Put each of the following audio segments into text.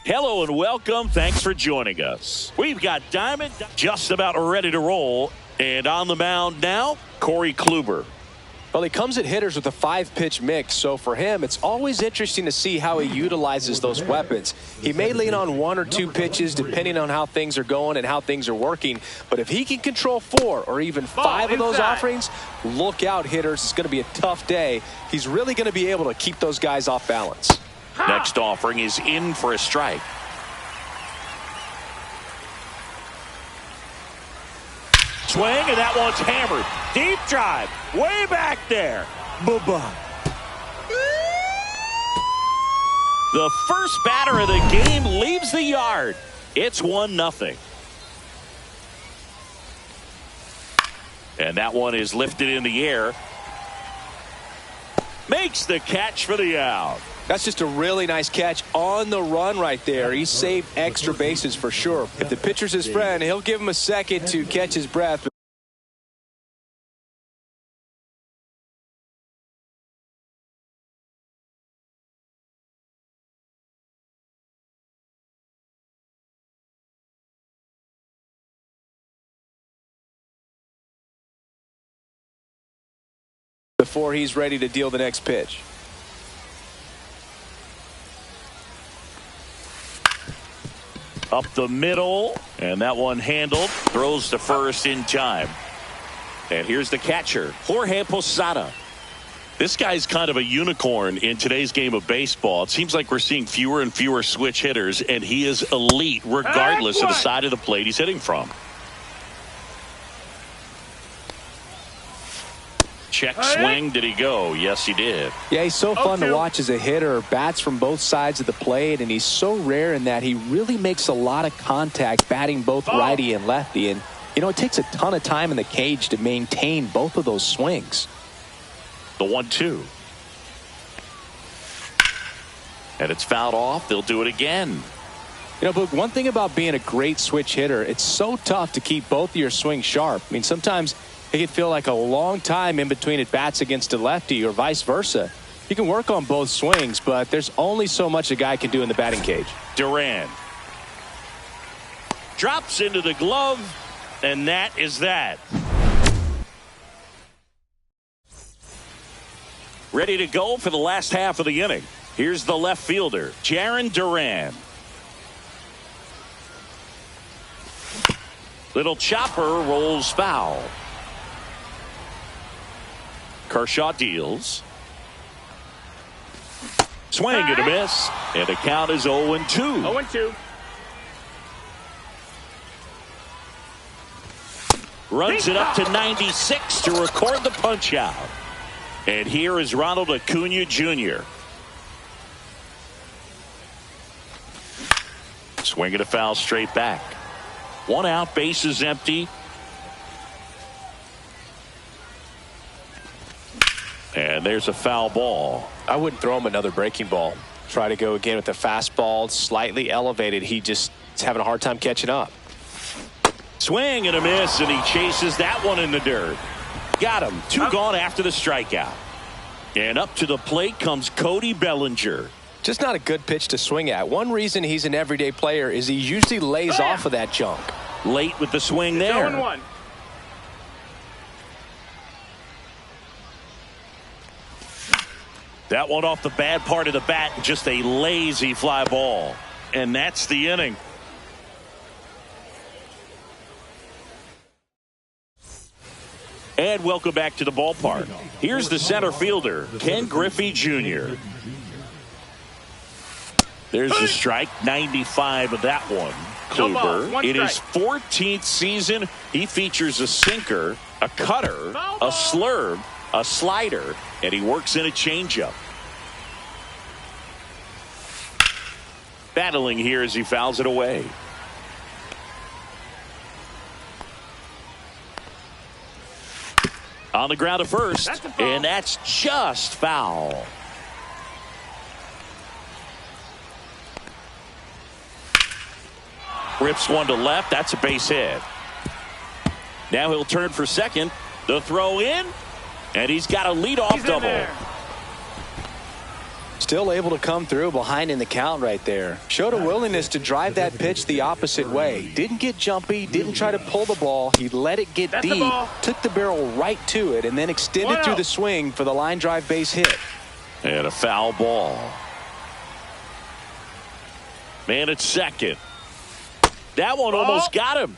Hello and welcome. Thanks for joining us. We've got Diamond just about ready to roll. And on the mound now, Corey Kluber. Well, he comes at hitters with a 5-pitch mix, so for him, it's always interesting to see how he utilizes those weapons. He may lean on 1 or 2 pitches depending on how things are going and how things are working, but if he can control 4 or even 5 of those offerings, look out, hitters. It's going to be a tough day. He's really going to be able to keep those guys off balance. Next offering is in for a strike. Swing, and that one's hammered. Deep drive, way back there. Bye-bye. The first batter of the game leaves the yard. It's 1-0. And that one is lifted in the air. Makes the catch for the out. That's just a really nice catch on the run right there. He saved extra bases for sure. If the pitcher's his friend, he'll give him a second to catch his breath. Before he's ready to deal the next pitch. Up the middle, and that one handled. Throws to first in time. And here's the catcher, Jorge Posada. This guy's kind of a unicorn in today's game of baseball. It seems like we're seeing fewer and fewer switch hitters, and he is elite regardless of the side of the plate he's hitting from. Check swing. Did he go? Yes, he did. Yeah, he's so fun to watch as a hitter. Bats from both sides of the plate, and he's so rare in that he really makes a lot of contact batting both righty and lefty. And, you know, it takes a ton of time in the cage to maintain both of those swings. The 1-2. And it's fouled off. They'll do it again. You know, Boog, one thing about being a great switch hitter, it's so tough to keep both of your swings sharp. I mean, sometimes it can feel like a long time in between at bats against a lefty or vice versa. You can work on both swings, but there's only so much a guy can do in the batting cage. Duran drops into the glove, and that is that. Ready to go for the last half of the inning. Here's the left fielder, Jarren Duran. Little chopper rolls foul. Kershaw deals. Swing and a miss. And the count is 0-2. 0-2. Runs it up to 96 to record the punch out. And here is Ronald Acuna Jr. Swing and a foul straight back. 1 out, bases empty. And there's a foul ball. I wouldn't throw him another breaking ball. Try to go again with the fastball, slightly elevated. He just is having a hard time catching up. Swing and a miss, and he chases that one in the dirt. Got him. 2 gone after the strikeout. And up to the plate comes Cody Bellinger. Just not a good pitch to swing at. One reason he's an everyday player is he usually lays off of that junk. Late with the swing there. 0-1. That one off the bad part of the bat, just a lazy fly ball. And that's the inning. And welcome back to the ballpark. Here's the center fielder, Ken Griffey Jr. There's the strike, 95 of that one. Kluber, in his 14th season, he features a sinker, a cutter, a slurve, a slider, and he works in a changeup. Battling here as he fouls it away. On the ground to first, and that's just foul. Rips one to left. That's a base hit. Now he'll turn for second. The throw in, and he's got a leadoff double. Still able to come through behind in the count right there. Showed a willingness to drive that pitch the opposite way. Didn't get jumpy, didn't try to pull the ball. He let it get deep, took the barrel right to it, and then extended through the swing for the line drive base hit. And a foul ball. Man at second. That one almost got him.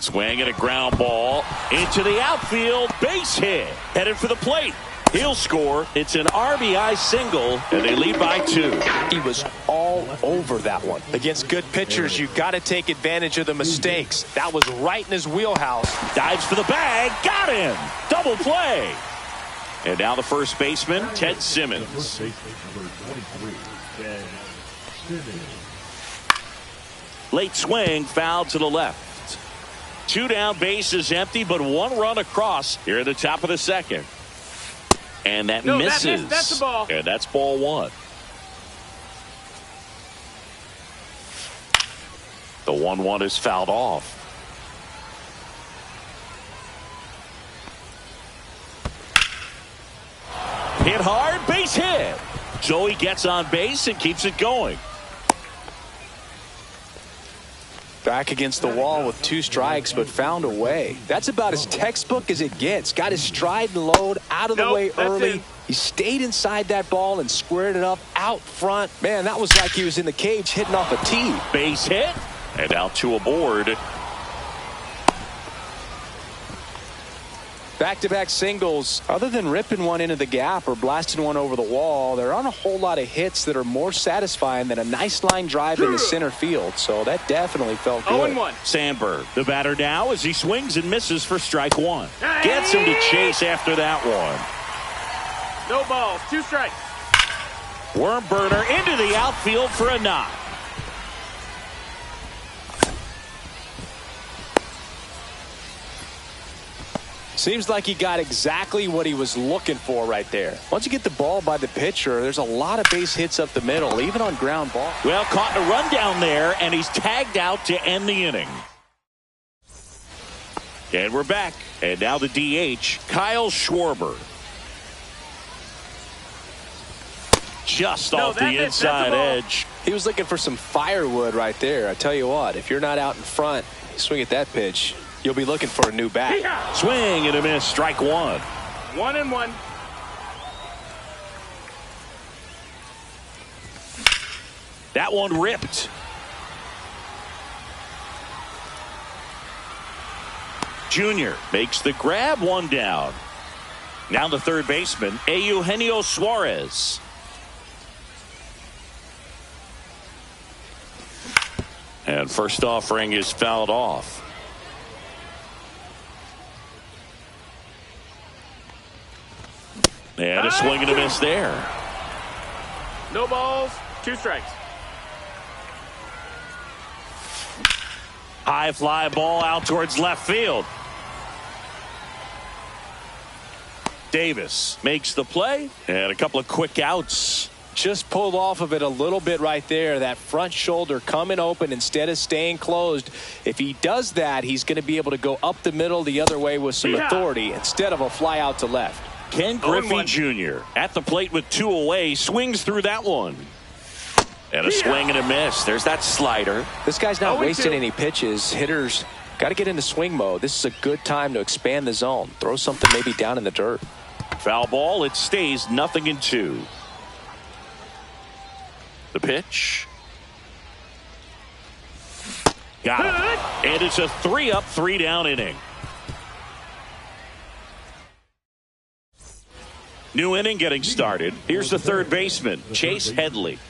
Swinging a ground ball into the outfield. Base hit. Headed for the plate. He'll score. It's an RBI single, and they lead by 2. He was all over that one. Against good pitchers, you got to take advantage of the mistakes. That was right in his wheelhouse. Dives for the bag. Got him. Double play. And now the first baseman, Ted Simmons. Late swing, foul to the left. 2 down, bases empty, but 1 run across here at the top of the second. And that misses. That's the ball. And that's ball 1. The 1-1 is fouled off. Hit hard, base hit. So he gets on base and keeps it going. Back against the wall with 2 strikes, but found a way. That's about as textbook as it gets. Got his stride and load out of the way early. He stayed inside that ball and squared it up out front. Man, that was like he was in the cage hitting off a tee. Base hit. And out 2 aboard. Back-to-back singles. Other than ripping one into the gap or blasting one over the wall, there aren't a whole lot of hits that are more satisfying than a nice line drive in the center field. So that definitely felt good. 0-1. Sandberg, the batter now as he swings and misses for strike 1. Gets him to chase after that one. No balls. 2 strikes. Worm burner into the outfield for a knock. Seems like he got exactly what he was looking for right there. Once you get the ball by the pitcher, there's a lot of base hits up the middle, even on ground ball. Well, caught in a run down there, and he's tagged out to end the inning. And we're back. And now the DH, Kyle Schwarber. Just off the inside edge. He was looking for some firewood right there. I tell you what, if you're not out in front, you swing at that pitch, you'll be looking for a new bat. Swing and a miss, strike 1. 1-1. That one ripped. Junior makes the grab, 1 down. Now the third baseman, Eugenio Suarez. And first offering is fouled off. And a swing and a miss there. No balls, 2 strikes. High fly ball out towards left field. Davis makes the play and a couple of quick outs. Just pulled off of it a little bit right there. That front shoulder coming open instead of staying closed. If he does that, he's going to be able to go up the middle the other way with some authority instead of a fly out to left. Ken Griffey Jr. at the plate with 2 away, swings through that one. And a swing and a miss. There's that slider. This guy's not wasting any pitches. Hitters got to get into swing mode. This is a good time to expand the zone. Throw something maybe down in the dirt. Foul ball. It stays 0-2. The pitch. Got it. And it's a 3-up, 3-down inning. New inning getting started. Here's the third baseman, Chase Headley.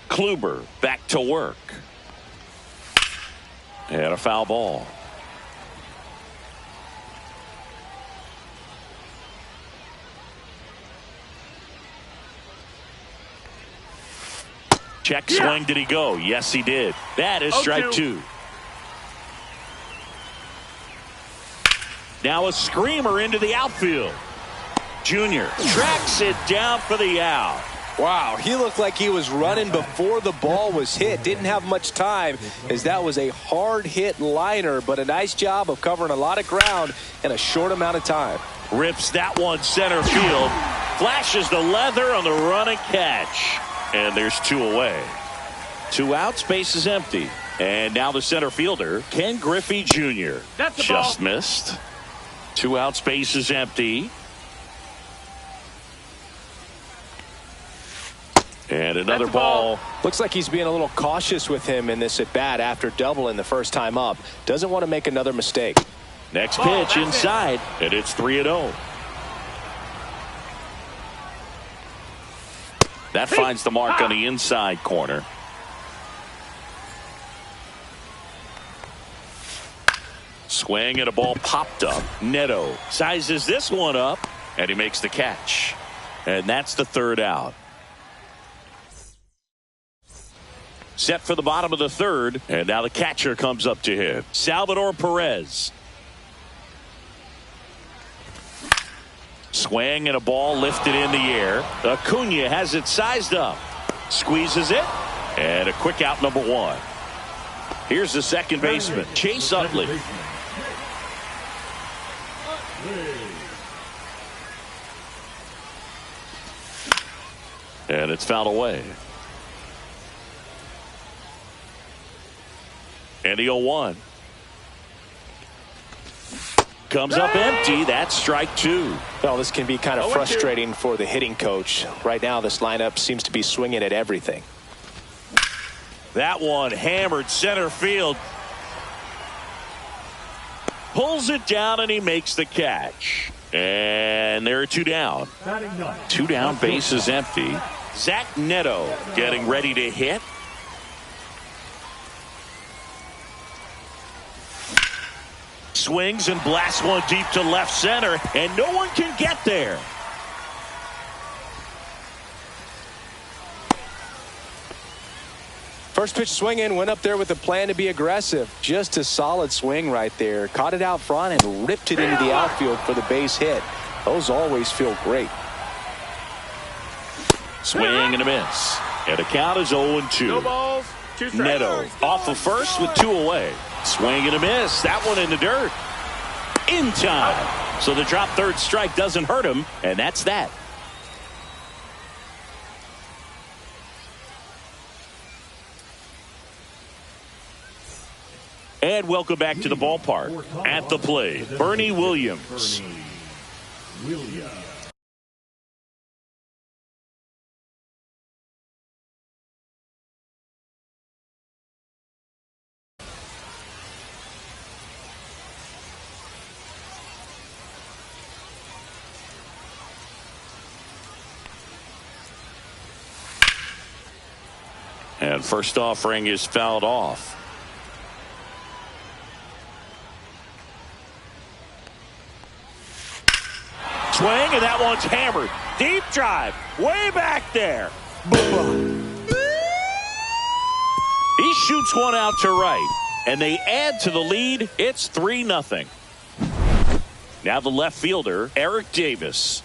Kluber back to work. And a foul ball. Check swing. Did he go? Yes, he did. That is strike 2. Now a screamer into the outfield. Junior tracks it down for the out. Wow, he looked like he was running before the ball was hit. Didn't have much time as that was a hard hit liner, but a nice job of covering a lot of ground in a short amount of time. Rips that one center field. Flashes the leather on the run and catch. And there's 2 away. 2 outs, base is empty. And now the center fielder, Ken Griffey Jr. That's the just ball. missed. 2 outs, base is empty. And another ball. Looks like he's being a little cautious with him in this at bat after doubling the first time up. Doesn't want to make another mistake. Next pitch inside, and it's 3-0. That finds the mark on the inside corner. Swing and a ball popped up. Neto sizes this one up, and he makes the catch. And that's the 3rd out. Set for the bottom of the 3rd, and now the catcher comes up to him. Salvador Perez. Swing and a ball lifted in the air. Acuna has it sized up. Squeezes it, and a quick out, number 1. Here's the second baseman, Chase Utley. And it's fouled away. And the 0-1. Comes up empty. That's strike 2. Well, this can be kind of frustrating for the hitting coach. Right now, this lineup seems to be swinging at everything. That one hammered center field. Pulls it down, and he makes the catch. And there are 2 down. 2 down, base is empty. Zach Neto getting ready to hit. Swings and blasts one deep to left center, and no one can get there. First pitch swinging, went up there with a plan to be aggressive. Just a solid swing right there. Caught it out front and ripped it into the outfield for the base hit. Those always feel great. Swing and a miss. And the count is 0-2. No balls, 2 strikes. Neto off of first with 2 away. Swing and a miss. That one in the dirt. In time. So the drop 3rd strike doesn't hurt him, and that's that. And welcome back to the ballpark. At the plate, Bernie Williams. And first offering is fouled off. Swing, and that one's hammered. Deep drive, way back there. He shoots one out to right, and they add to the lead. It's 3-0. Now the left fielder, Eric Davis.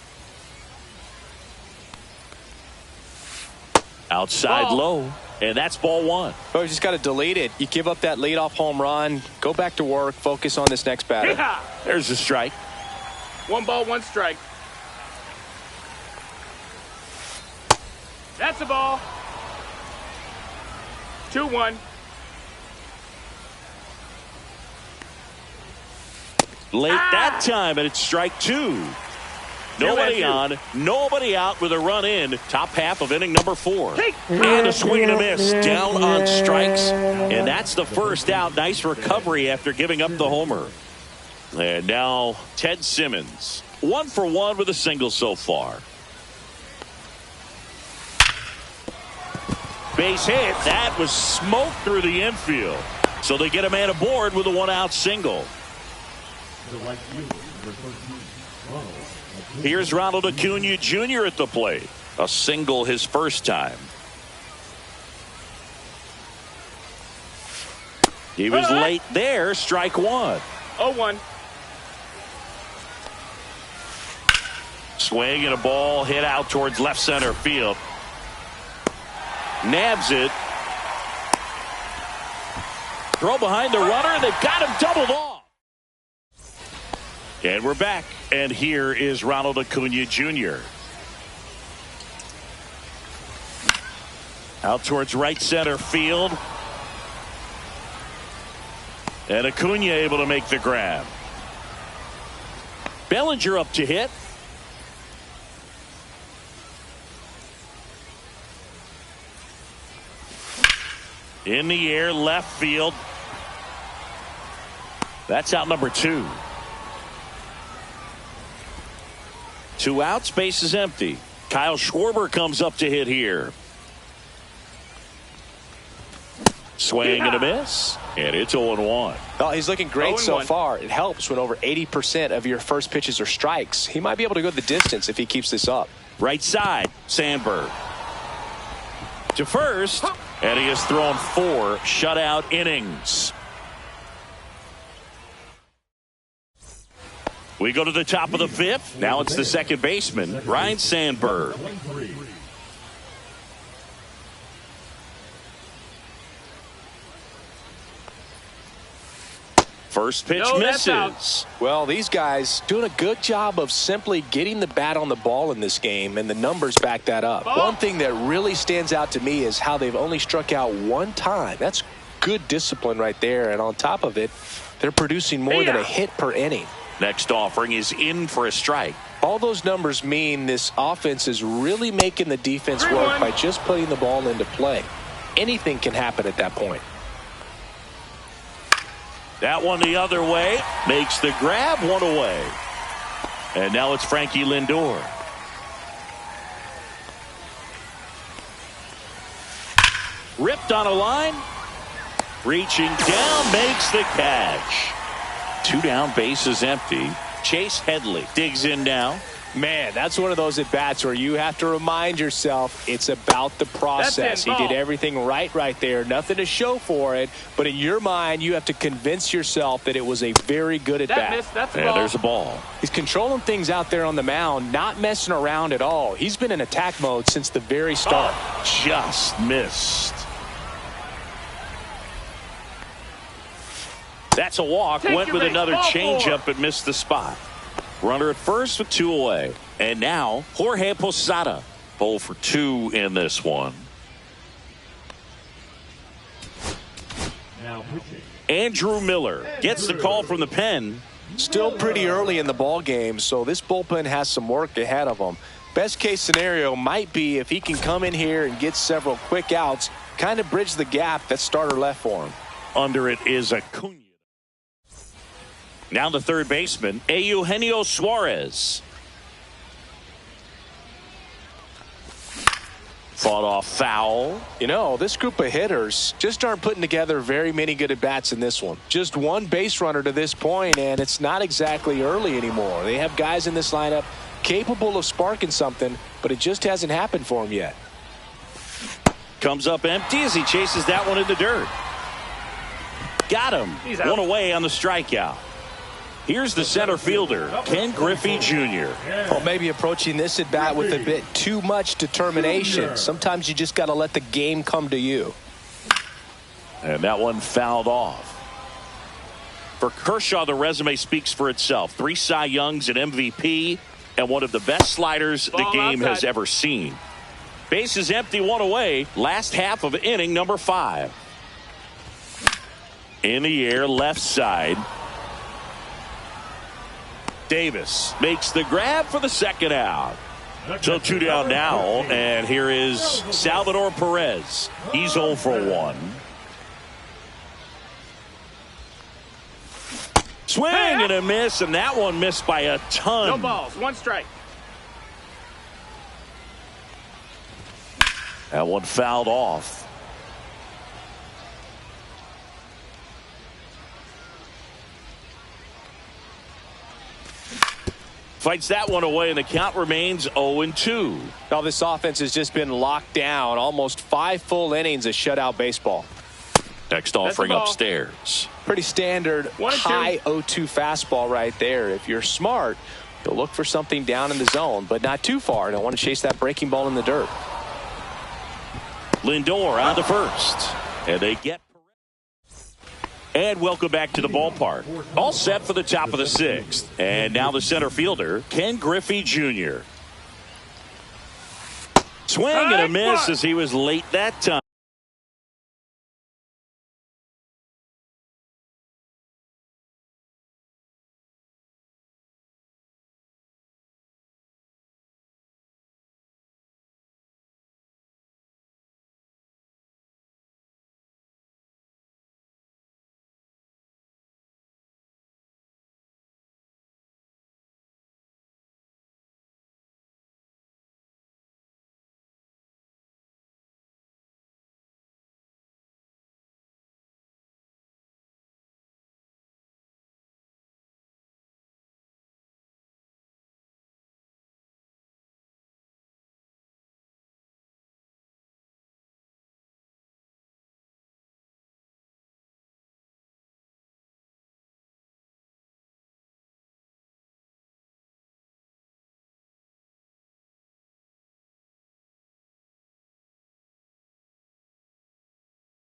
Outside low. And that's ball 1. Oh, you just got to delete it. You give up that leadoff home run. Go back to work. Focus on this next batter. Yeah. There's a strike. 1 ball, 1 strike. That's a ball. 2-1. Late that time, and it's strike 2. Nobody on, nobody out with a run in. Top half of inning number 4. And a swing and a miss. Down on strikes. And that's the first out. Nice recovery after giving up the homer. And now Ted Simmons. 1 for 1 with a single so far. Base hit. That was smoke through the infield. So they get a man aboard with a 1-out single. Here's Ronald Acuna Jr. at the plate. A single his first time. He was late there. Strike 1. 0-1. Swing and a ball hit out towards left center field. Nabs it. Throw behind the runner. They've got him doubled off. And we're back. And here is Ronald Acuna Jr. Out towards right center field. And Acuna able to make the grab. Bellinger up to hit. In the air, left field. That's out number 2. 2 outs, base is empty. Kyle Schwarber comes up to hit here. Swing and a miss, and it's 0-1. Oh, he's looking great so far. It helps when over 80% of your first pitches are strikes. He might be able to go the distance if he keeps this up. Right side, Sandberg. To first, and he has thrown 4 shutout innings. We go to the top of the 5th. Now it's the second baseman, Ryne Sandberg. First pitch misses. Well, these guys doing a good job of simply getting the bat on the ball in this game, and the numbers back that up. One thing that really stands out to me is how they've only struck out 1 time. That's good discipline right there, and on top of it, they're producing more than a hit per inning. Next offering is in for a strike. All those numbers mean this offense is really making the defense work by just putting the ball into play. Anything can happen at that point. That one the other way. Makes the grab, 1 away. And now it's Frankie Lindor. Ripped on a line. Reaching down, makes the catch. 2 down, bases empty. Chase Headley digs in now. Man, that's one of those at-bats where you have to remind yourself it's about the process. He did everything right there. Nothing to show for it. But in your mind, you have to convince yourself that it was a very good at-bat. And there's a ball. He's controlling things out there on the mound, not messing around at all. He's been in attack mode since the very start. Just missed. That's a walk. Went with another changeup but missed the spot. Runner at first with 2 away. And now Jorge Posada. 0 for 2 in this one. Andrew Miller gets the call from the pen. Still pretty early in the ball game, so this bullpen has some work ahead of him. Best case scenario might be if he can come in here and get several quick outs, kind of bridge the gap that starter left for him. Under it is Acuna. Now the third baseman, Eugenio Suarez. Fought off foul. You know, this group of hitters just aren't putting together very many good at-bats in this one. Just 1 base runner to this point, and it's not exactly early anymore. They have guys in this lineup capable of sparking something, but it just hasn't happened for them yet. Comes up empty as he chases that one in the dirt. Got him. 1 away on the strikeout. Here's the center fielder, Ken Griffey Jr. Well, maybe approaching this at bat with a bit too much determination. Sometimes you just got to let the game come to you. And that one fouled off. For Kershaw, the resume speaks for itself. 3 Cy Youngs, an MVP, and one of the best sliders the game has ever seen. Base is empty, 1 away. Last half of inning number 5. In the air, left side. Davis makes the grab for the second out. So 2 down now, and here is Salvador Perez. He's 0 for 1. Swing and a miss, and that one missed by a ton. No balls, 1 strike. That one fouled off. Fights that one away, and the count remains 0-2. Now this offense has just been locked down. Almost 5 full innings of shutout baseball. Next offering upstairs. Pretty standard high 0-2 fastball right there. If you're smart, you'll look for something down in the zone, but not too far. Don't want to chase that breaking ball in the dirt. Lindor on to first. And they get. And welcome back to the ballpark. All set for the top of the sixth. And now the center fielder, Ken Griffey Jr. Swing and a miss as he was late that time.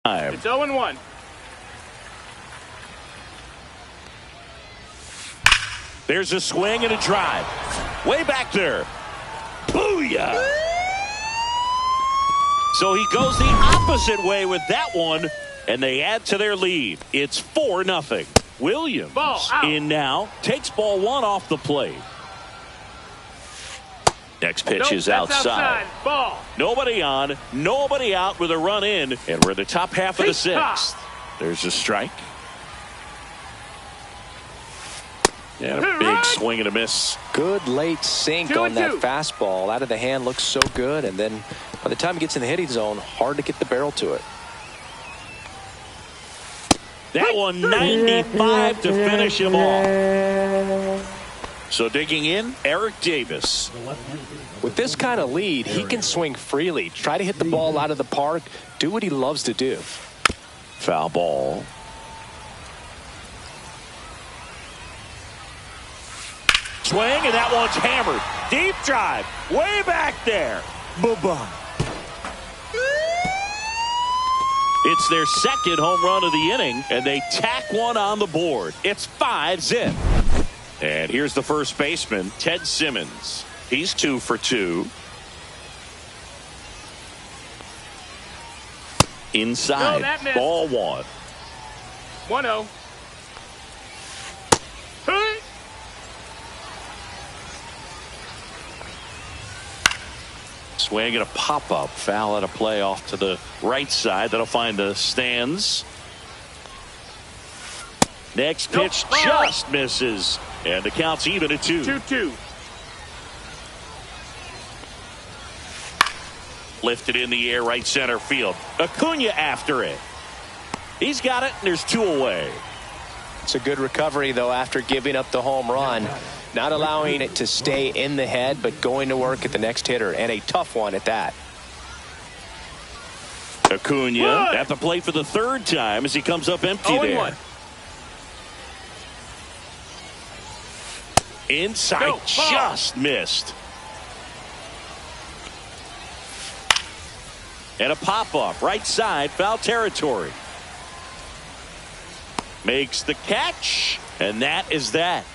It's 0-1. There's a swing and a drive. Way back there. Booyah! So he goes the opposite way with that one, and they add to their lead. It's 4-0. Williams in now. Takes ball one off the plate. Next pitch is outside. Ball. Nobody on, nobody out with a run in, and we're in the top half of the sixth. There's a strike. And a big swing and a miss. Good late sink on that fastball. Out of the hand, looks so good, and then by the time he gets in the hitting zone, hard to get the barrel to it. That one 95 to finish him off. So digging in, Eric Davis. With this kind of lead, he can swing freely, try to hit the ball out of the park, do what he loves to do. Foul ball. Swing, and that one's hammered. Deep drive, way back there. Bye-bye. It's their second home run of the inning, and they tack one on the board. It's 5-0. And here's the first baseman, Ted Simmons. He's 2 for 2. Inside, ball one. 1-0. Swing and a pop-up. Foul at a play off to the right side. That'll find the stands. Next pitch just misses. And the count's even at 2. 2-2. Lifted in the air, right center field. Acuna after it. He's got it, and there's 2 away. It's a good recovery, though, after giving up the home run. Not allowing it to stay in the head, but going to work at the next hitter, and a tough one at that. Acuna at the plate for the 3rd time as he comes up empty there. Inside, just missed. And a pop-up, right side, foul territory. Makes the catch, and that is that.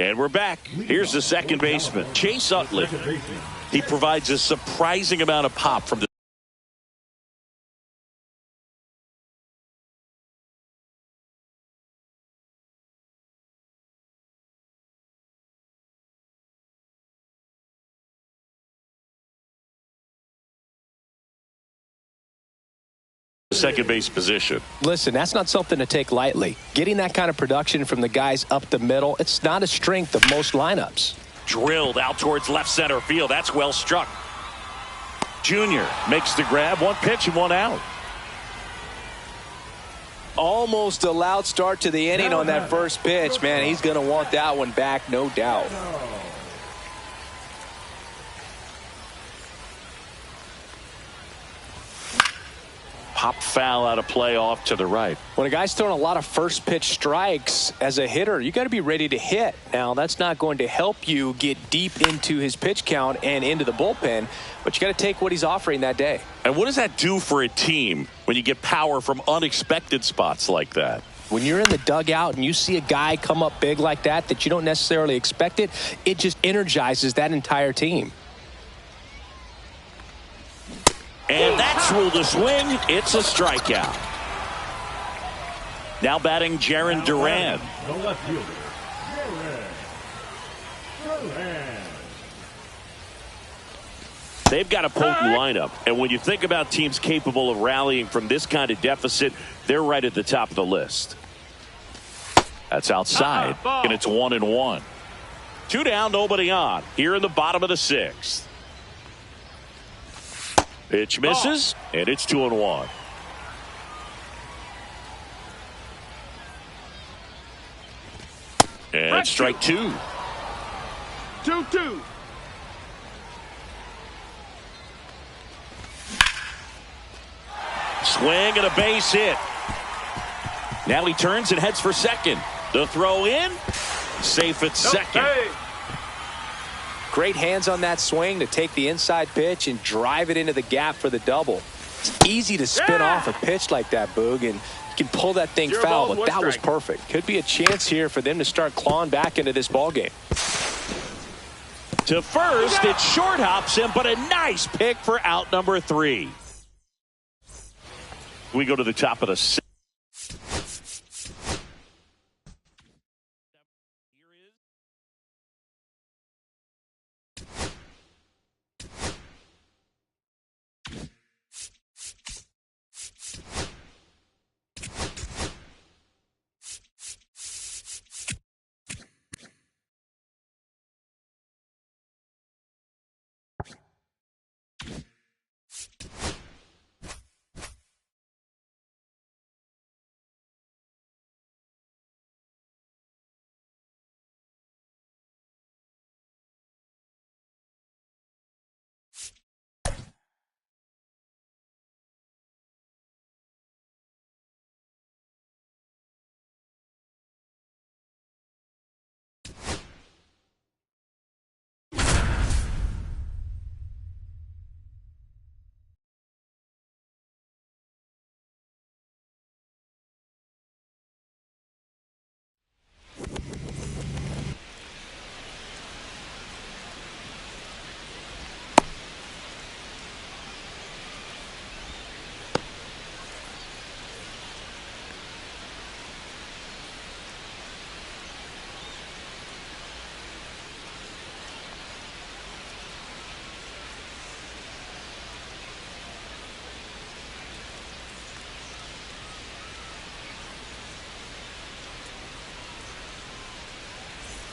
And we're back. Here's the second baseman, Chase Utley. He provides a surprising amount of pop from the second base position. Listen, that's not something to take lightly. Getting that kind of production from the guys up the middle, it's not a strength of most lineups. Drilled out towards left center field. That's well struck. Junior makes the grab. 1 pitch and 1 out. Almost a loud start to the inning on that first pitch. Man, he's going to want that one back, no doubt. pop foul out of play off to the right. When a guy's throwing a lot of first pitch strikes as a hitter, you got to be ready to hit. Now, that's not going to help you get deep into his pitch count and into the bullpen, but you got to take what he's offering that day. And what does that do for a team when you get power from unexpected spots like that? When you're in the dugout and you see a guy come up big like that you don't necessarily expect it, it just energizes that entire team. And that's ruled a swing. It's a strikeout. Now batting Jarren Duran. The left fielder, Jarren Duran. They've got a potent lineup. And when you think about teams capable of rallying from this kind of deficit, they're right at the top of the list. That's outside. And it's 1-1. 2 down, nobody on. Here in the bottom of the 6th. Pitch misses, and it's 2-1. And strike 2. 2-2. Swing and a base hit. Now he turns and heads for second. The throw in, safe at second. Hey. Great hands on that swing to take the inside pitch and drive it into the gap for the double. It's easy to spin off a pitch like that, Boog, and you can pull that thing foul, but that was perfect. Could be a chance here for them to start clawing back into this ball game. To first, it short hops him, but a nice pick for out number 3. We go to the top of the 6th.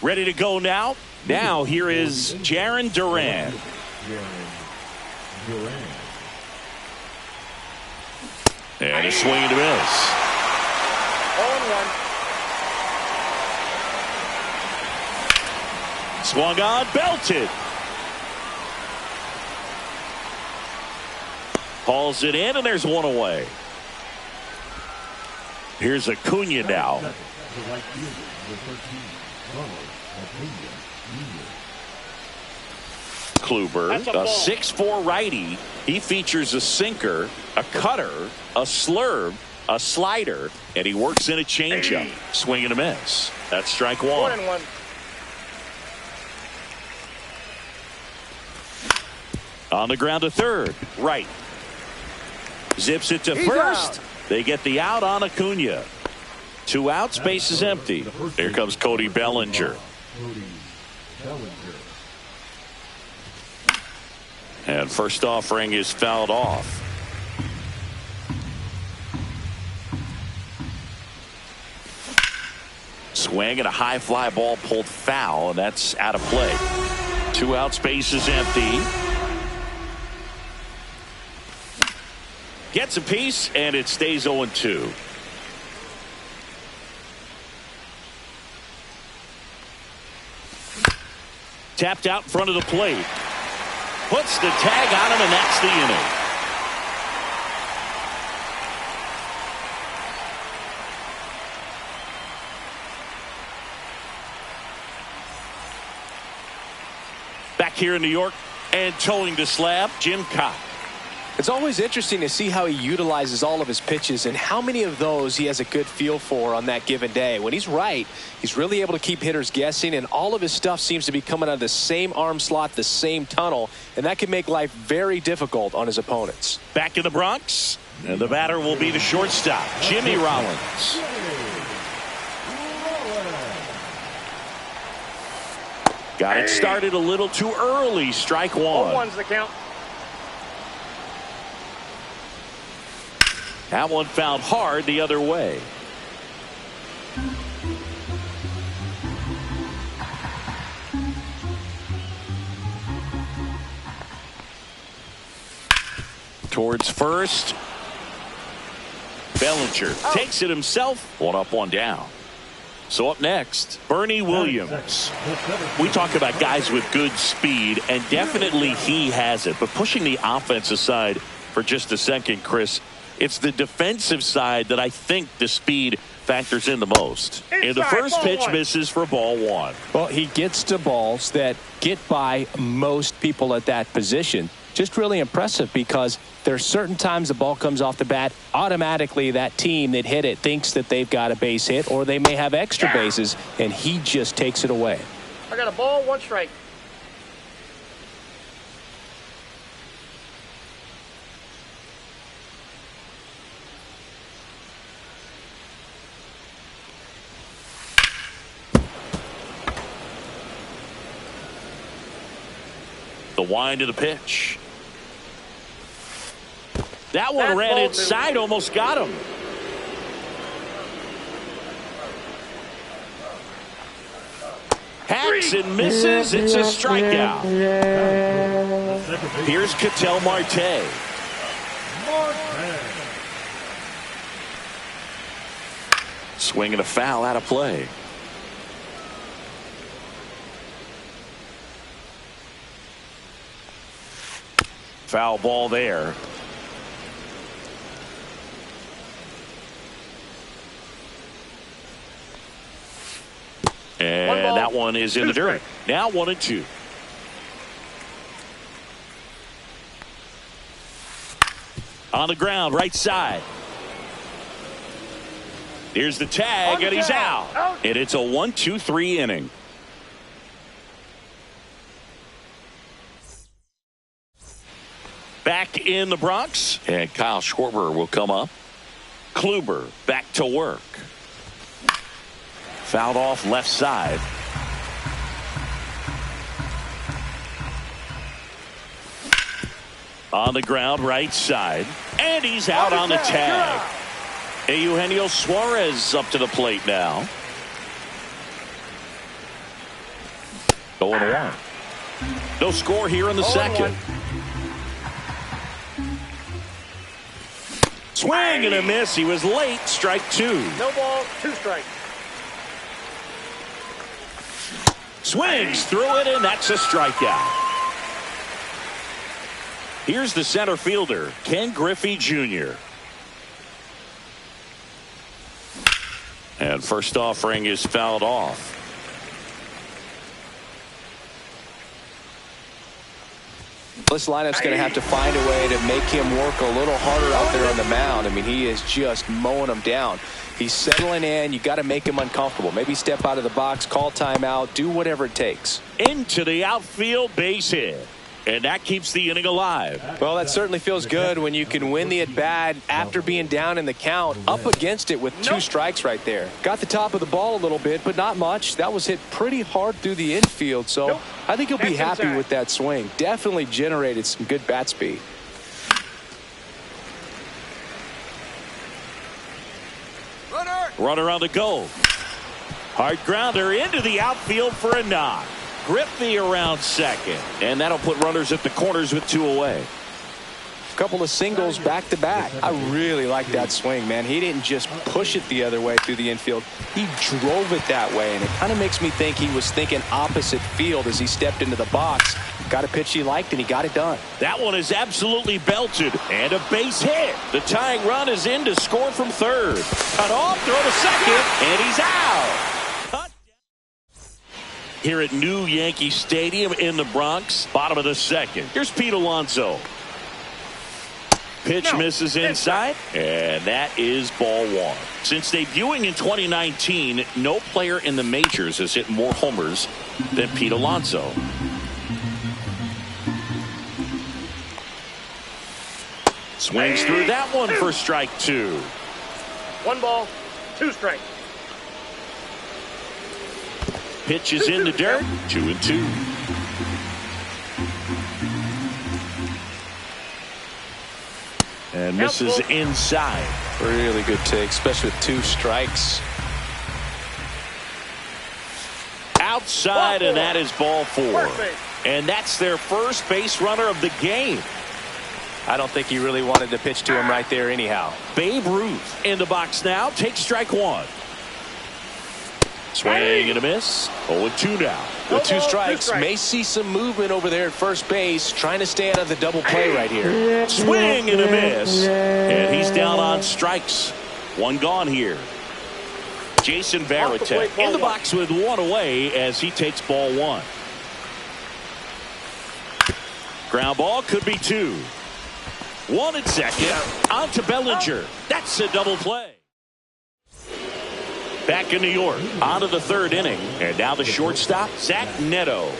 Ready to go now? Now here is Jarren Duran. And a swing and a miss. 0-1. Swung on, belted. Hauls it in, and there's one away. Here's Acuna now. Kluber, a 6'4" righty. He features a sinker, a cutter, a slurve, a slider, and he works in a changeup. Swing and a miss. That's strike 1. 1-1. On the ground to third, right. Zips it to He's first. out. They get the out on Acuna. 2 outs, base is empty. Here comes Cody Bellinger. And first offering is fouled off. Swing and a high fly ball pulled foul, and that's out of play. 2 outs, base is empty. Gets a piece, and it stays 0-2. Tapped out in front of the plate. Puts the tag on him, and that's the inning. Back here in New York and towing the slab, Jim Kaat. It's always interesting to see how he utilizes all of his pitches and how many of those he has a good feel for on that given day. When he's right, he's really able to keep hitters guessing, and all of his stuff seems to be coming out of the same arm slot, the same tunnel, and that can make life very difficult on his opponents. Back in the Bronx, and the batter will be the shortstop, Jimmy Rollins. Got it started a little too early. Strike one. 0-1's the count. That one fouled hard the other way. Towards first. Bellinger takes it himself. 1 up, 1 down. So up next, Bernie Williams. We talk about guys with good speed, and definitely he has it. But pushing the offense aside for just a second, Chris, it's the defensive side that I think the speed factors in the most. And the first pitch misses for ball 1. Well, he gets to balls that get by most people at that position. Just really impressive, because there are certain times the ball comes off the bat, automatically that team that hit it thinks that they've got a base hit, or they may have extra bases, and he just takes it away. I got a ball, 1 strike. The wind of the pitch. That one ran inside, almost got him. Hacks and misses. It's a strikeout. Here's Ketel Marte. Swinging a foul out of play. Foul ball there. And that one is in the dirt. Now 1-2. On the ground, right side. Here's the tag, and he's out. And it's a 1-2-3 inning. Back in the Bronx, and Kyle Schwarber will come up. Kluber back to work. Fouled off left side. On the ground, right side. And he's out on the tag. Eugenio Suarez up to the plate now. 0-1. No score here in the second. Swing and a miss. He was late. Strike 2. No ball, 2 strikes. Swings through it, and that's a strikeout. Here's the center fielder, Ken Griffey Jr. And first offering is fouled off. This lineup's going to have to find a way to make him work a little harder out there on the mound. I mean, he is just mowing them down. He's settling in. You got to make him uncomfortable. Maybe step out of the box, call timeout, do whatever it takes. Into the outfield, base hit. And that keeps the inning alive. Well, that certainly feels good when you can win the at-bat after being down in the count, up against it with 2 strikes right there. Got the top of the ball a little bit, but not much. That was hit pretty hard through the infield, so I think he'll be happy with that swing. Definitely generated some good bat speed. Runner on the go. Hard grounder into the outfield for a knock. Griffey around second. And that'll put runners at the corners with 2 away. A couple of singles back to back. I really like that swing, man. He didn't just push it the other way through the infield. He drove it that way, and it kind of makes me think he was thinking opposite field as he stepped into the box. Got a pitch he liked, and he got it done. That one is absolutely belted, and a base hit. The tying run is in to score from third. Cut off, throw to second, and he's out. here at New Yankee Stadium in the Bronx. Bottom of the second. Here's Pete Alonso. Pitch misses inside, and that is ball one. Since debuting in 2019, no player in the majors has hit more homers than Pete Alonso. Swings through that one for strike two. 1 ball, 2 strikes. Pitch is in the dirt. 2-2. And misses inside. Really good take, especially with 2 strikes. Outside, and that is ball 4. And that's their first base runner of the game. I don't think he really wanted to pitch to him right there anyhow. Babe Ruth in the box now. Takes strike 1. Swing and a miss. 0-2 now. With 2 strikes, may see some movement over there at first base, trying to stay out of the double play right here. Swing and a miss. And he's down on strikes. 1 gone here. Jason Varitek in the box with 1 away as he takes ball 1. Ground ball could be 2. 1 at second. On to Bellinger. That's a double play. Back in New York, on to the 3rd inning. And now the shortstop, Zach Neto.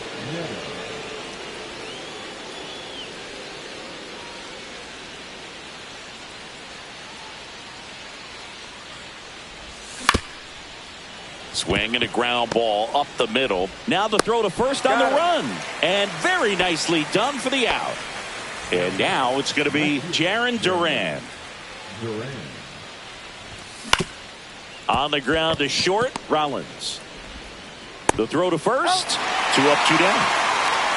Swing and a ground ball up the middle. Now the throw to first on the run. And very nicely done for the out. And now it's going to be Jarren Duran. On the ground to short, Rollins. The throw to first. 2 up, 2 down.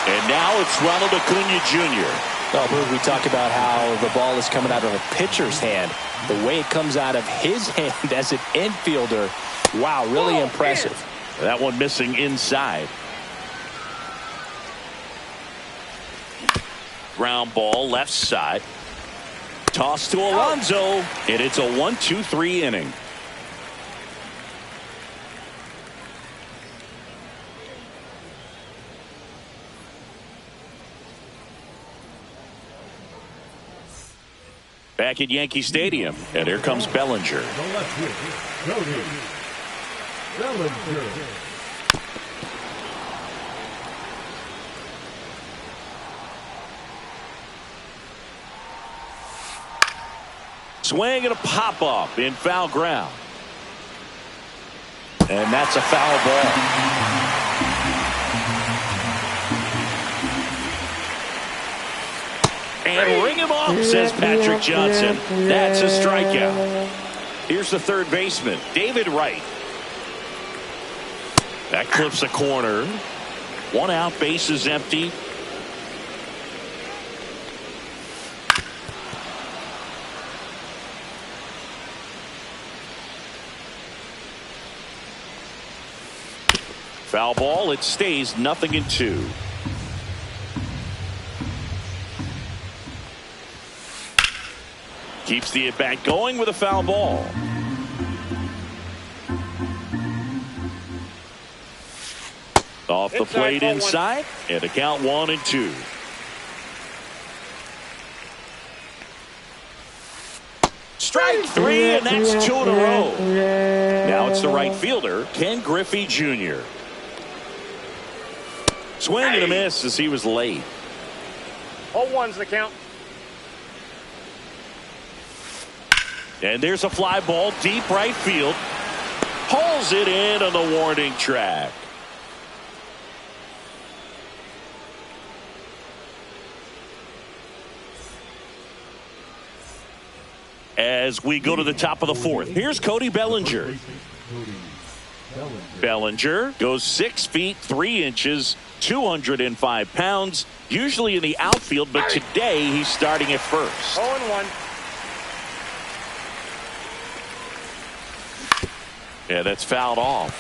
And now it's Ronald Acuna Jr. Oh, we talk about how the ball is coming out of a pitcher's hand. The way it comes out of his hand as an infielder. Wow, really impressive. That one missing inside. Ground ball left side. Toss to Alonso. And it's a 1-2-3 inning. Back at Yankee Stadium. And here comes Bellinger. Swing and a pop-up in foul ground. And that's a foul ball. And ring him off, says Patrick Johnson. That's a strikeout. Here's the 3rd baseman, David Wright. That clips a corner. 1 out, base is empty. Foul ball, it stays 0-2. Keeps the at-bat going with a foul ball. Off the plate inside, and a count 1-2. Strike 3, and that's 2 in a row. Now it's the right fielder, Ken Griffey Jr. Swing and a miss as he was late. 0-1's the count. And there's a fly ball deep right field. Pulls it in on the warning track. As we go to the top of the 4th, here's Cody Bellinger. Bellinger goes 6 feet 3 inches, 205 pounds, usually in the outfield, but today he's starting at first. 0-1. Yeah, that's fouled off.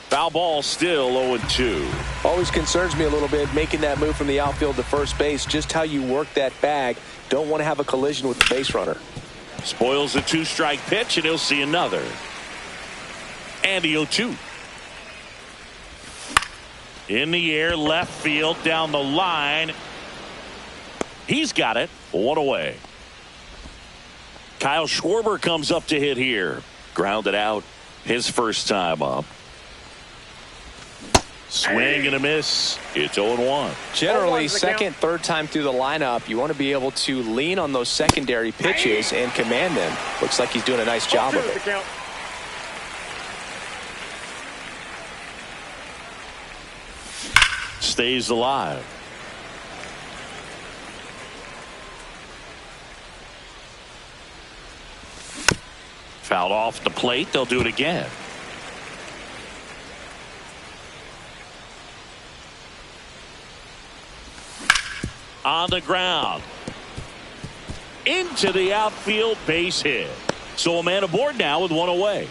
Foul ball still 0-2. Always concerns me a little bit making that move from the outfield to first base. Just how you work that bag. Don't want to have a collision with the base runner. Spoils a 2-strike pitch, and he'll see another. And the 0-2. In the air, left field, down the line. He's got it. 1 away. Kyle Schwarber comes up to hit here. Grounded out his first time up. Swing and a miss. It's 0-1. Generally, second, third time through the lineup, you want to be able to lean on those secondary pitches and command them. Looks like he's doing a nice job of it. Stays alive. Fouled off the plate. They'll do it again. On the ground. Into the outfield, base hit. So a man aboard now with 1 away.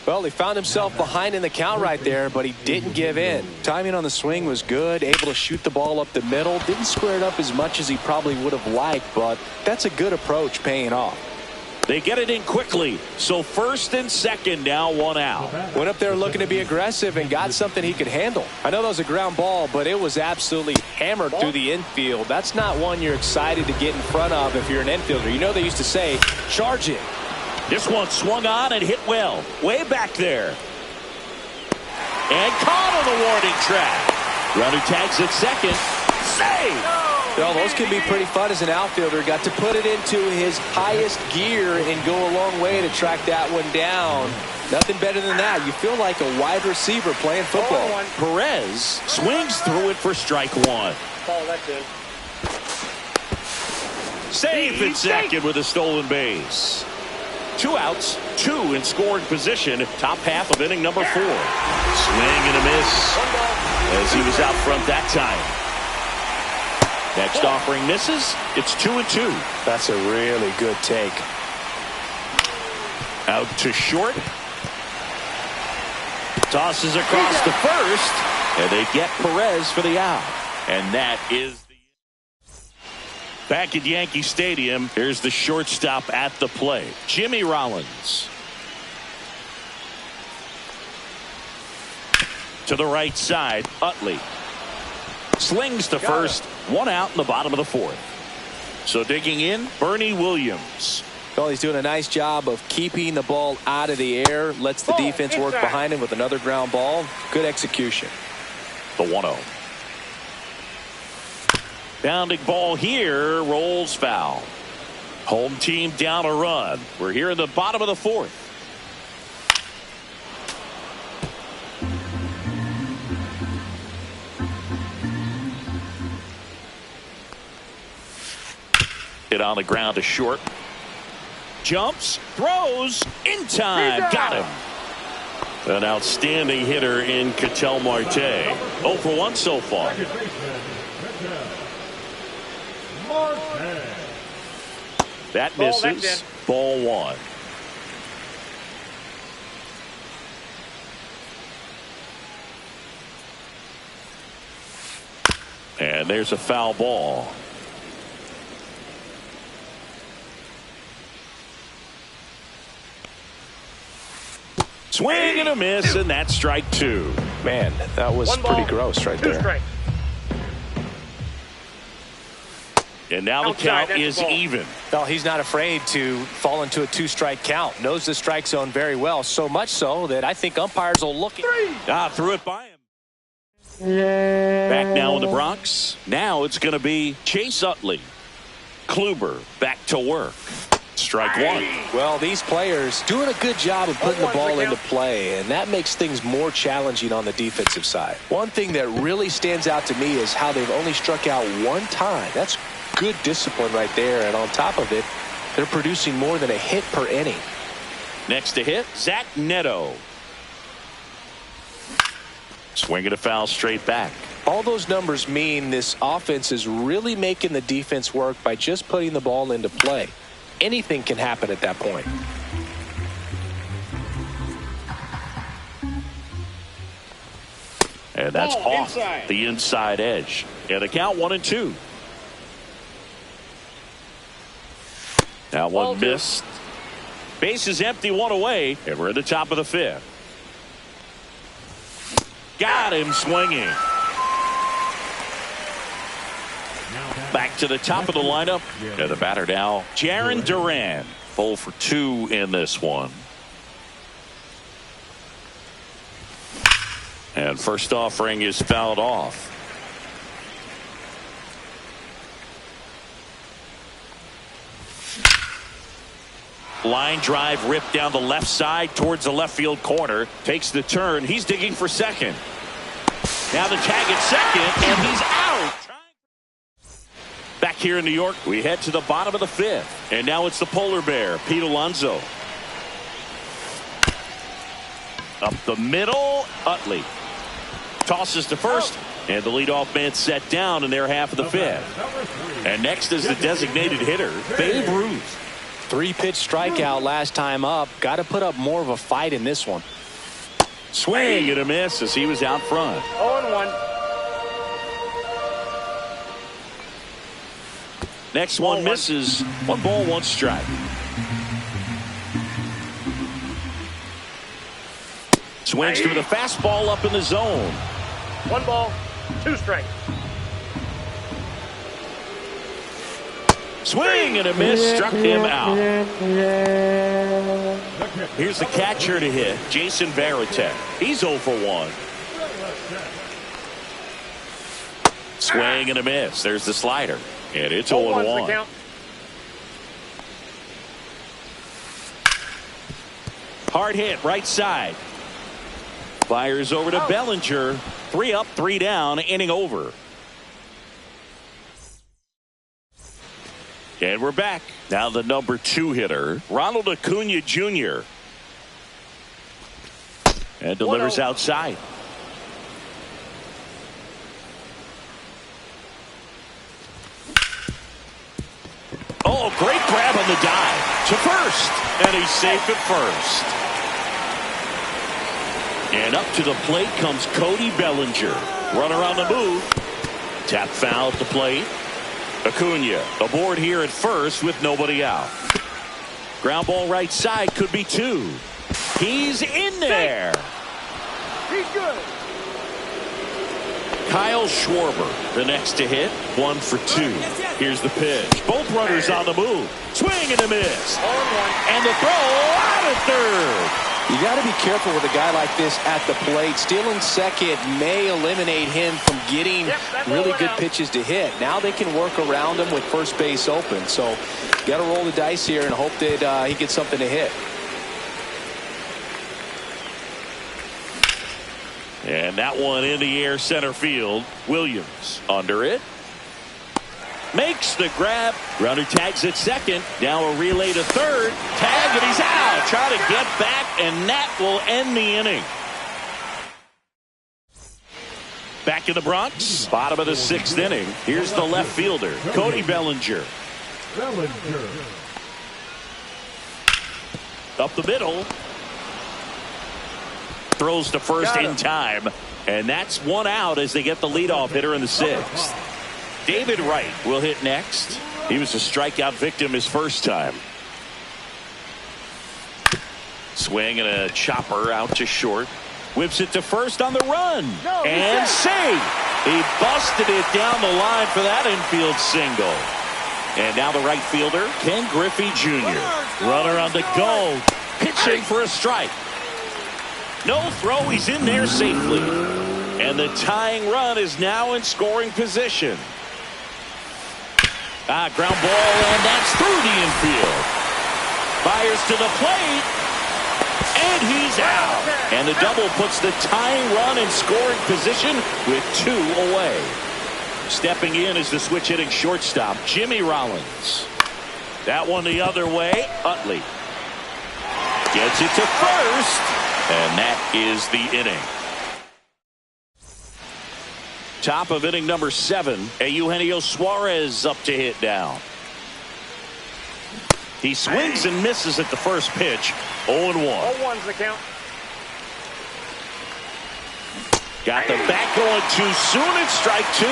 Well, he found himself behind in the count right there, but he didn't give in. Timing on the swing was good, able to shoot the ball up the middle. Didn't square it up as much as he probably would have liked, but that's a good approach paying off. They get it in quickly. So first and second, now 1 out. Went up there looking to be aggressive and got something he could handle. I know that was a ground ball, but it was absolutely hammered through the infield. That's not one you're excited to get in front of if you're an infielder. You know they used to say, charge it. This one swung on and hit well. Way back there. And caught on the warning track. Runner tags at second. Save! Well, those can be pretty fun as an outfielder. Got to put it into his highest gear and go a long way to track that one down. Nothing better than that. You feel like a wide receiver playing football. Perez swings through it for strike 1. Ball, that's in. Safe at second with a stolen base. 2 outs, 2 in scoring position. Top half of inning number 4. Swing and a miss as he was out front that time. Next offering misses. It's 2-2. That's a really good take. Out to short. Tosses across to first. And they get Perez for the out. And that is the... Back at Yankee Stadium, here's the shortstop at the plate, Jimmy Rollins. To the right side, Utley. Slings to first. 1 out in the bottom of the 4th. So digging in, Bernie Williams. Well, he's doing a nice job of keeping the ball out of the air. Lets the defense work behind him with another ground ball. Good execution. The 1-0. Bounding ball here. Rolls foul. Home team down a run. We're here in the bottom of the 4th. Hit on the ground to short. Jumps, throws, in time, got him. An outstanding hitter in Ketel Marte. 0 for 1 so far. That misses. Ball 1. And there's a foul ball. Swing and a miss, and that's strike 2. Man, that was pretty gross right there. Strike. And now the count is even. Well, he's not afraid to fall into a 2-strike count. Knows the strike zone very well, so much so that I think umpires will look at. Threw it by him. Back now in the Bronx. Now it's going to be Chase Utley. Kluber back to work. Strike 1. Well, these players doing a good job of putting the ball into play, and that makes things more challenging on the defensive side. One thing that really stands out to me is how they've only struck out 1 time. That's good discipline right there, and on top of it, they're producing more than a hit per inning. Next to hit, Zach Neto. Swinging a foul straight back. All those numbers mean this offense is really making the defense work by just putting the ball into play. Anything can happen at that point. And that's off the inside edge. And the count 1-2. Now Ball one two. missed. Base is empty, one away, and we're at the top of the fifth. Got him swinging. Back to the top of the lineup. And the batter now, Jarren Duran. 0 for 2 in this one. And first offering is fouled off. Line drive ripped down the left side towards the left field corner. Takes the turn. He's digging for second. Now the tag at second, and he's out. Back here in New York, we head to the bottom of the fifth. And now it's the polar bear, Pete Alonso. Up the middle, Utley. Tosses to first, and the leadoff man set down in their half of the fifth. And next is the designated hitter, Babe Ruth. 3-pitch strikeout last time up. Got to put up more of a fight in this one. Swing and a miss as he was out front. 0-1. Next one misses. 1 ball, 1 strike. Swings through the fastball up in the zone. 1 ball, 2 strikes. Swing and a miss, struck him out. Here's the catcher to hit, Jason Varitek. He's 0 for 1. Swing and a miss. There's the slider. And it's 0-1. Count. Hard hit, right side. Fires over to Bellinger. 3 up, 3 down, inning over. And we're back. Now the number 2 hitter, Ronald Acuna Jr. And delivers outside. Oh, great grab on the dive to first. And he's safe at first. And up to the plate comes Cody Bellinger. Runner on the move. Tap foul at the plate. Acuna aboard here at first with nobody out. Ground ball right side, could be 2. He's in there. He's good. Kyle Schwarber, the next to hit, 1 for 2. Here's the pitch. Both runners on the move. Swing and a miss. 0-1. And the throw out at third. You got to be careful with a guy like this at the plate. Stealing second may eliminate him from getting really good pitches to hit. Now they can work around him with first base open. So you got to roll the dice here and hope that he gets something to hit. And that one in the air center field. Williams under it. Makes the grab. Runner tags at second. Now a relay to third. Tag and he's out. Try to get back, and that will end the inning. Back in the Bronx. Bottom of the 6th inning. Here's the left fielder, Cody Bellinger. Up the middle. Throws to first in time. And that's 1 out as they get the leadoff hitter in the 6th. David Wright will hit next. He was a strikeout victim his first time. Swing and a chopper out to short. Whips it to first on the run. And safe. He busted it down the line for that infield single. And now the right fielder, Ken Griffey Jr. Runner on the go. Pitching for a strike. No throw. He's in there safely. And the tying run is now in scoring position. Ground ball, and that's through the infield. Fires to the plate, and he's out. And the double puts the tying run in scoring position with 2 away. Stepping in is the switch hitting shortstop, Jimmy Rollins. That one the other way, Utley. Gets it to first, and that is the inning. Top of inning number 7. Eugenio Suarez up to hit now. He swings and misses at the first pitch. 0-1. 0-1's the count. Got the bat going too soon. It's strike 2. 0-2.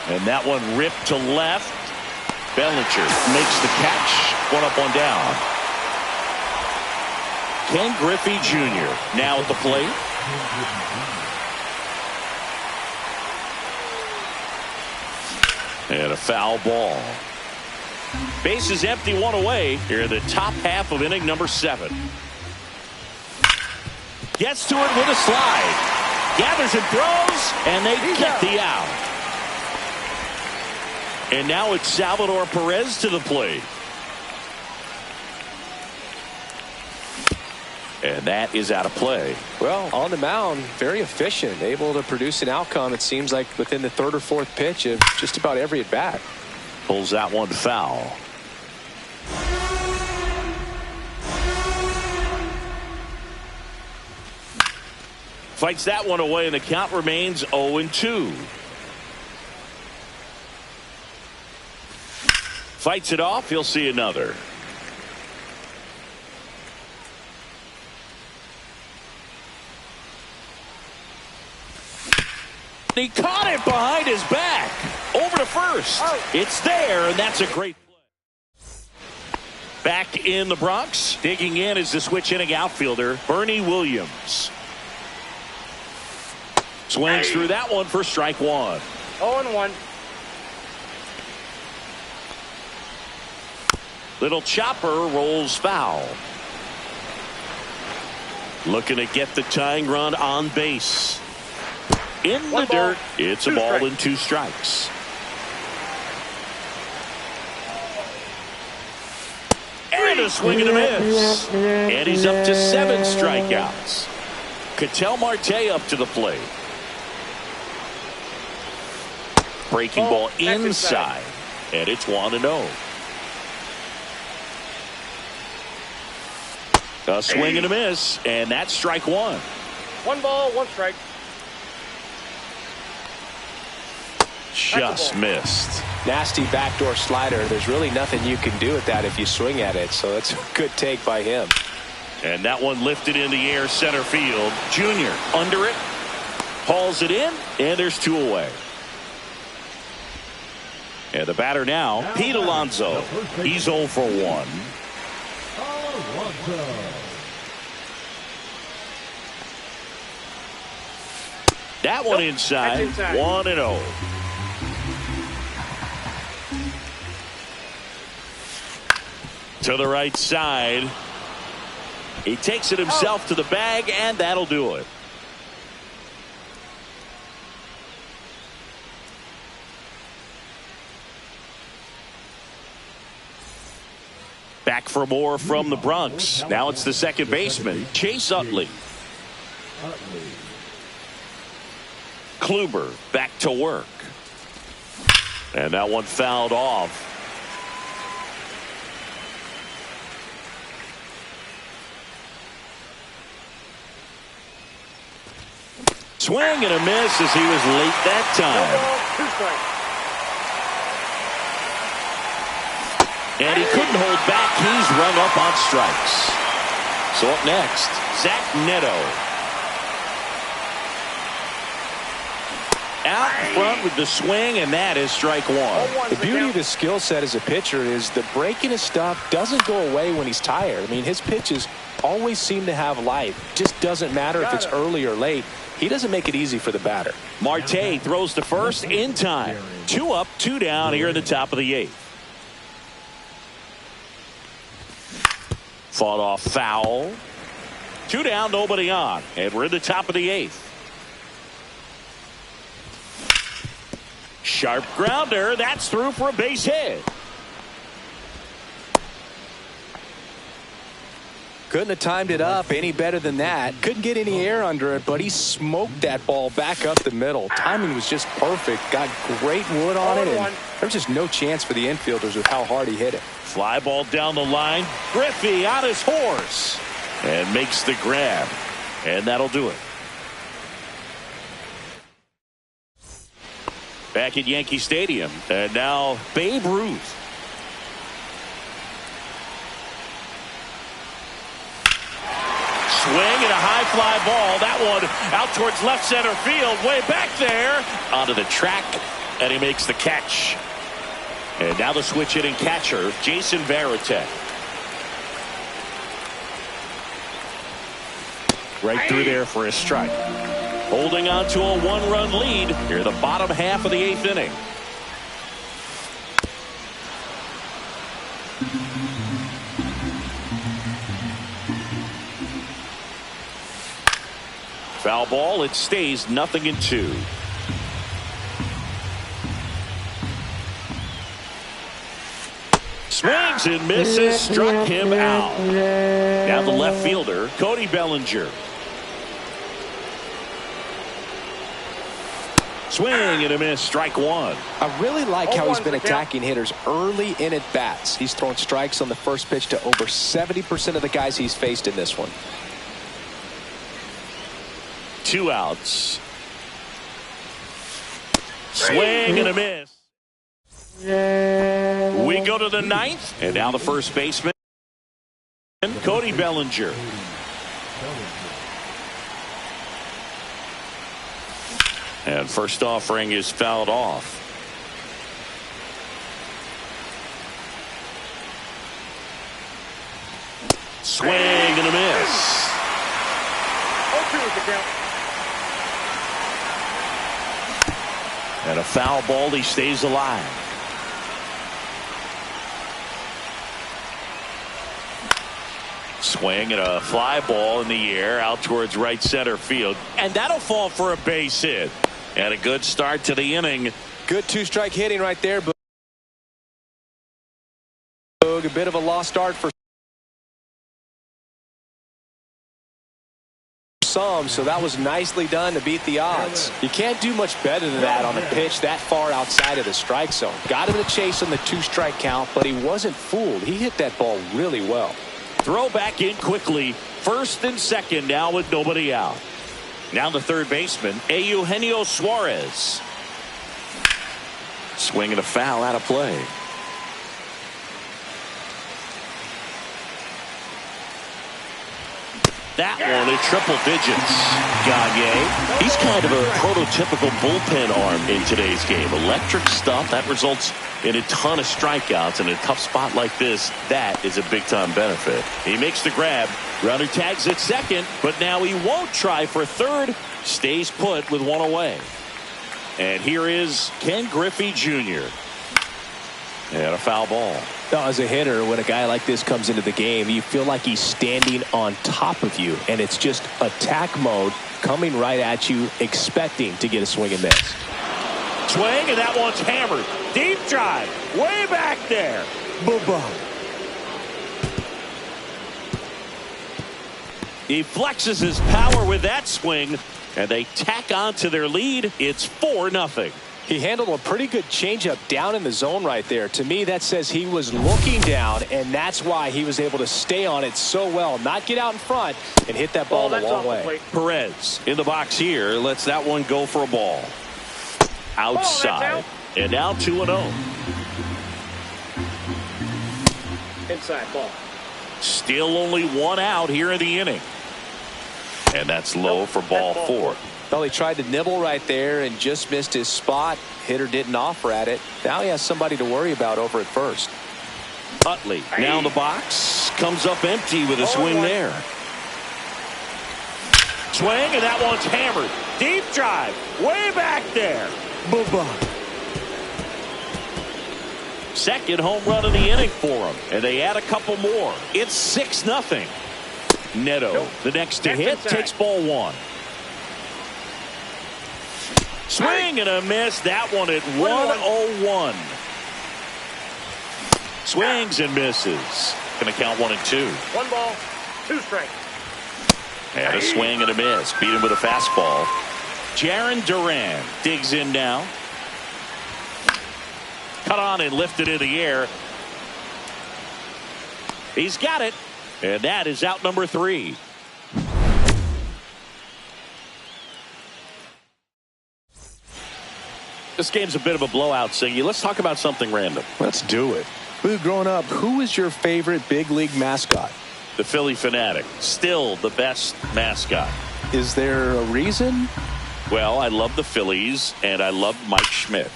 And that one ripped to left. Bellinger makes the catch. One up, one down. Ken Griffey Jr. now at the plate. And a foul ball. Bases empty, one away here in the top half of inning number 7. Gets to it with a slide. Gathers and throws, and they get the out. And now it's Salvador Perez to the plate. And that is out of play. Well, on the mound, very efficient, able to produce an outcome, it seems like, within the 3rd or 4th pitch of just about every at-bat. Pulls that one foul. Fights that one away, and the count remains 0-2. Fights it off. He'll see another. He caught it behind his back. Over to first. It's there, and that's a great play. Back in the Bronx. Digging in is the switch inning outfielder, Bernie Williams. Swings through that one for strike 1. 0-1. Little chopper rolls foul. Looking to get the tying run on base. In the dirt, it's a ball and 2 strikes. And a swing and a miss. And he's up to 7 strikeouts. Ketel Marte up to the plate. Breaking ball inside. And it's 1-0. A swing and a miss. And that's strike 1. 1 ball, 1 strike. Just missed. Nasty backdoor slider. There's really nothing you can do with that if you swing at it. So that's a good take by him. And that one lifted in the air center field. Junior under it. Hauls it in. And there's 2 away. And the batter now, Pete Alonso. He's 0 for 1. That one inside. 1-0. To the right side. He takes it himself to the bag, and that'll do it. Back for more from the Bronx. Now it's the second baseman, Chase Utley. Kluber back to work. And that one fouled off. Swing and a miss as he was late that time. 2 strikes. And he couldn't hold back. He's rung up on strikes. So up next, Zach Neto. Out front with the swing, and that is strike 1. The beauty of his skill set as a pitcher is the breaking his stuff doesn't go away when he's tired. I mean, his pitches always seem to have life. Just doesn't matter if it's early or late. He doesn't make it easy for the batter. Marte throws to first in time. 2 up, 2 down here in the top of the 8th. Fought off foul. 2 down, nobody on. And we're in the top of the 8th. Sharp grounder. That's through for a base hit. Couldn't have timed it up any better than that. Couldn't get any air under it, but he smoked that ball back up the middle. Timing was just perfect. Got great wood on it, and there was just no chance for the infielders with how hard he hit it. Fly ball down the line. Griffey on his horse and makes the grab. And that'll do it. Back at Yankee Stadium. And now Babe Ruth. Swing and a high fly ball. That one out towards left center field. Way back there. Onto the track. and he makes the catch. And now the switch hitting catcher, Jason Varitek. Right through there for a strike. Holding on to a one-run lead here the bottom half of the 8th inning. Foul ball. It stays 0-2. Swings and misses. Struck him out. Now the left fielder, Cody Bellinger. Swing and a miss. Strike one. I really like how he's been attacking hitters early in at bats. He's thrown strikes on the first pitch to over 70% of the guys he's faced in this one. 2 outs. Swing and a miss. We go to the 9th, and now the first baseman, Cody Bellinger. And first offering is fouled off. Swing and a miss. 0-2 is the count. And a foul ball. He stays alive. Swing and a fly ball in the air out towards right center field. And that'll fall for a base hit. And a good start to the inning. Good 2-strike hitting right there. But a bit of a lost start for some, so that was nicely done to beat the odds. You can't do much better than that on a pitch that far outside of the strike zone. Got him to chase on the 2-strike count, but he wasn't fooled. He hit that ball really well. Throw back in quickly. First and second now with nobody out. Now the third baseman, Eugenio Suarez. Swing and a foul out of play. That one in triple digits. Gagne, he's kind of a prototypical bullpen arm in today's game. Electric stuff that results in a ton of strikeouts. In a tough spot like this, that is a big-time benefit. He makes the grab. Runner tags at second, but now he won't try for third. Stays put with one away. And here is Ken Griffey Jr. And a foul ball. Now, as a hitter, when a guy like this comes into the game, you feel like he's standing on top of you, and it's just attack mode coming right at you, expecting to get a swing and miss. Swing, and that one's hammered. Deep drive, way back there. Boom. He flexes his power with that swing, and they tack on to their lead. It's 4-0. He handled a pretty good changeup down in the zone right there. To me, that says he was looking down, and that's why he was able to stay on it so well, not get out in front, and hit that ball a long way. Perez in the box here lets that one go for a ball. Outside, and now 2-0. Inside ball. Still only 1 out here in the inning. And that's low for ball 4. Well, he tried to nibble right there and just missed his spot. Hitter didn't offer at it. Now he has somebody to worry about over at first. Utley now in the box. Comes up empty with a swing there. Swing, and that one's hammered. Deep drive. Way back there. Boom. Second home run of the inning for him. And they add a couple more. It's 6-0. Neto, the next to hit, takes ball 1. Swing and a miss. That one at 1-0-1. Swings and misses. Going to count 1 and 2. 1 ball, 2 strikes. And a swing and a miss. Beat him with a fastball. Jarren Duran digs in now. Cut on and lifted in the air. He's got it. And that is out number 3. This game's a bit of a blowout, Siggy. Let's talk about something random. Let's do it. Growing up, who was your favorite big league mascot? The Philly Fanatic. Still the best mascot. Is there a reason? Well, I love the Phillies, and I love Mike Schmidt.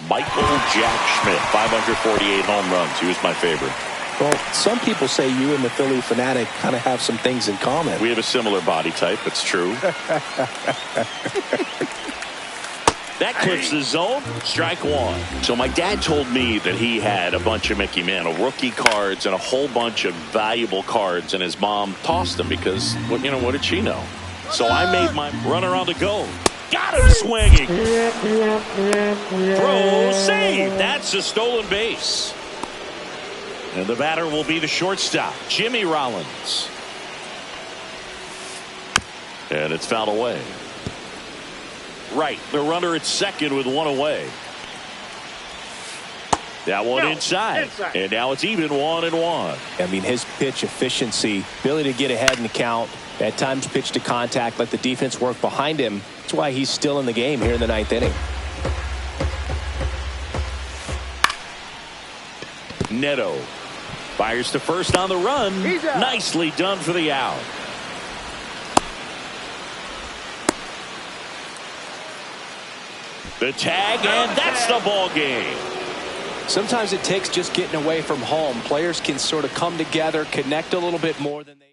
Michael Jack Schmidt, 548 home runs. He was my favorite. Well, some people say you and the Phillie Phanatic kind of have some things in common. We have a similar body type. It's true. That clips the zone. Strike one. So my dad told me that he had a bunch of Mickey Mantle rookie cards and a whole bunch of valuable cards, and his mom tossed them because, what did she know? So I made my runner on the go. Got him swinging. Throw, save. That's a stolen base. And the batter will be the shortstop, Jimmy Rollins. And it's fouled away. Right, the runner at second with one away. That one inside. And now it's even 1-1. I mean, his pitch efficiency, ability to get ahead in the count, at times pitch to contact, let the defense work behind him. That's why he's still in the game here in the 9th inning. Neto fires to first on the run. Nicely done for the out. The tag, and that's the ball game. Sometimes it takes just getting away from home. Players can sort of come together, connect a little bit more than they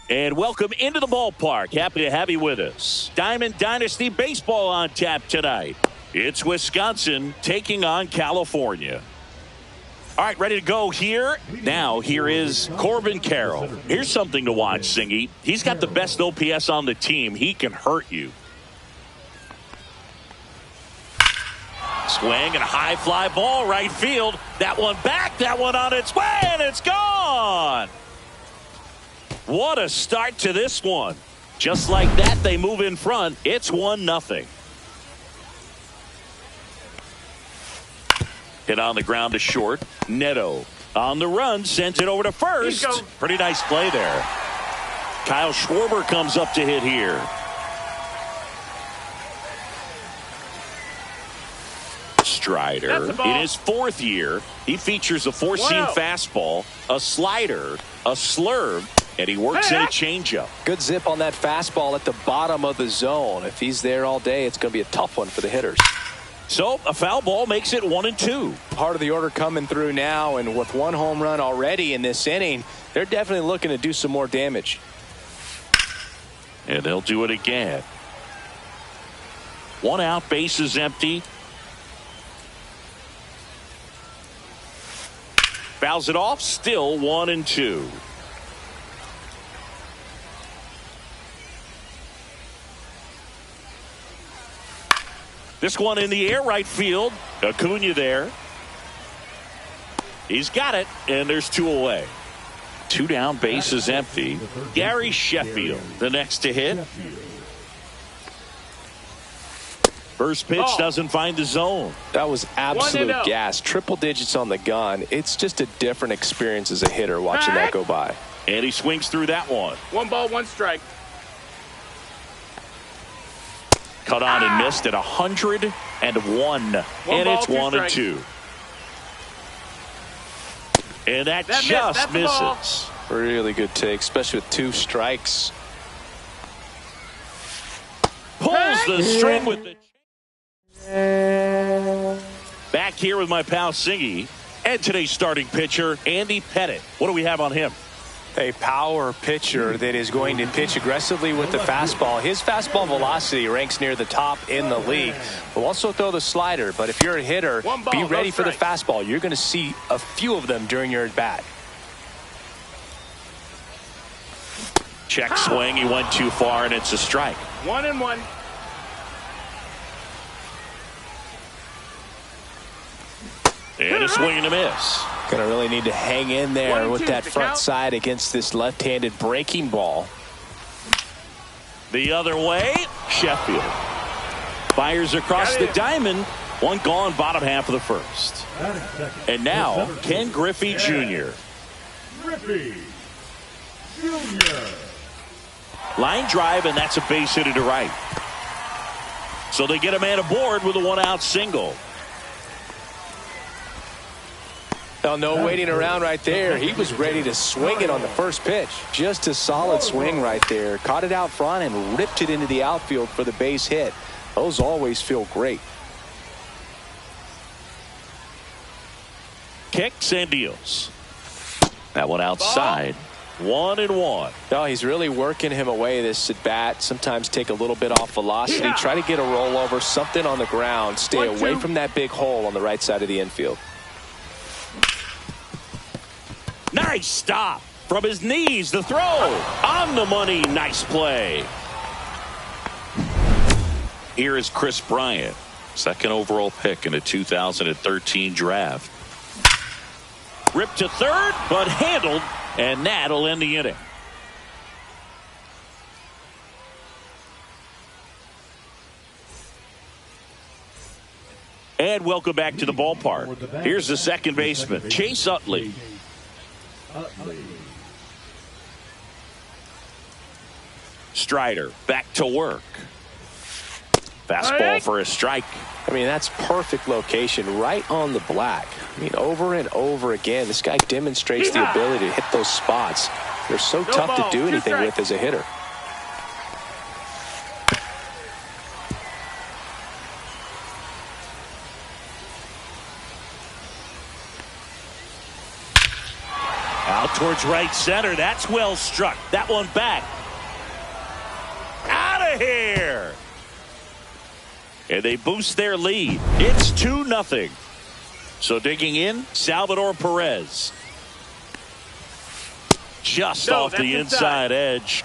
And welcome into the ballpark. Happy to have you with us. Diamond Dynasty Baseball on tap tonight. It's Wisconsin taking on California. All right, ready to go here. Now, here is Corbin Carroll. Here's something to watch, Singy. He's got the best OPS on the team. He can hurt you. Swing and a high fly ball right field. That one back, that one on its way, and it's gone. What a start to this one. Just like that, they move in front. It's 1-0. Hit on the ground to short. Neto on the run, sends it over to first. Pretty nice play there. Kyle Schwarber comes up to hit here. Strider in his fourth year. He features a four-seam fastball, a slider, a slurve, and he works in a changeup. Good zip on that fastball at the bottom of the zone. If he's there all day, it's going to be a tough one for the hitters. So a foul ball makes it 1-2. Part of the order coming through now, and with one home run already in this inning, they're definitely looking to do some more damage. And they'll do it again. 1 out, bases empty. Fouls it off, still 1-2. This one in the air, right field. Acuna there. He's got it, and there's 2 away. 2 down, bases empty. Gary Sheffield, the next to hit. First pitch doesn't find the zone. That was absolute gas. Triple digits on the gun. It's just a different experience as a hitter watching that go by. And he swings through that one. 1 ball, 1 strike. Cut on and missed at 101. And it's 1-2. And that just misses. Really good take, especially with 2 strikes. Pulls the string with the... Back here with my pal Singy and today's starting pitcher, Andy Pettitte. What do we have on him? A power pitcher that is going to pitch aggressively with the fastball. His fastball velocity ranks near the top in the league. Will also throw the slider, but if you're a hitter, be ready for the fastball. You're going to see a few of them during your at-bat. Check swing. He went too far, and it's a strike. 1-1. And a swing and a miss. Going to really need to hang in there with that front side against this left-handed breaking ball. The other way, Sheffield fires across the diamond. 1 gone, bottom half of the first. And now, Ken Griffey Jr. Line drive, and that's a base hit to right. So they get a man aboard with a 1-out single. No waiting around right there. He was ready to swing it on the first pitch. Just a solid swing right there. Caught it out front and ripped it into the outfield for the base hit. Those always feel great. Kicks and deals. That one outside. 1-1. No, he's really working him away, this at bat. Sometimes take a little bit off velocity. Try to get a rollover, something on the ground. Stay away from that big hole on the right side of the infield. Nice stop. From his knees, the throw. On the money. Nice play. Here is Chris Bryant. Second overall pick in the 2013 draft. Ripped to third, but handled. And that'll end the inning. And welcome back to the ballpark. Here's the second baseman, Chase Utley. Strider back to work. Fastball for a strike. I mean, that's perfect location, right on the black. I mean, over and over again, this guy demonstrates the ability to hit those spots. They're so tough to do anything with as a hitter. Out towards right center. That's well struck. That one back. Out of here. And they boost their lead. It's 2-0. So digging in, Salvador Perez. Just off the inside edge.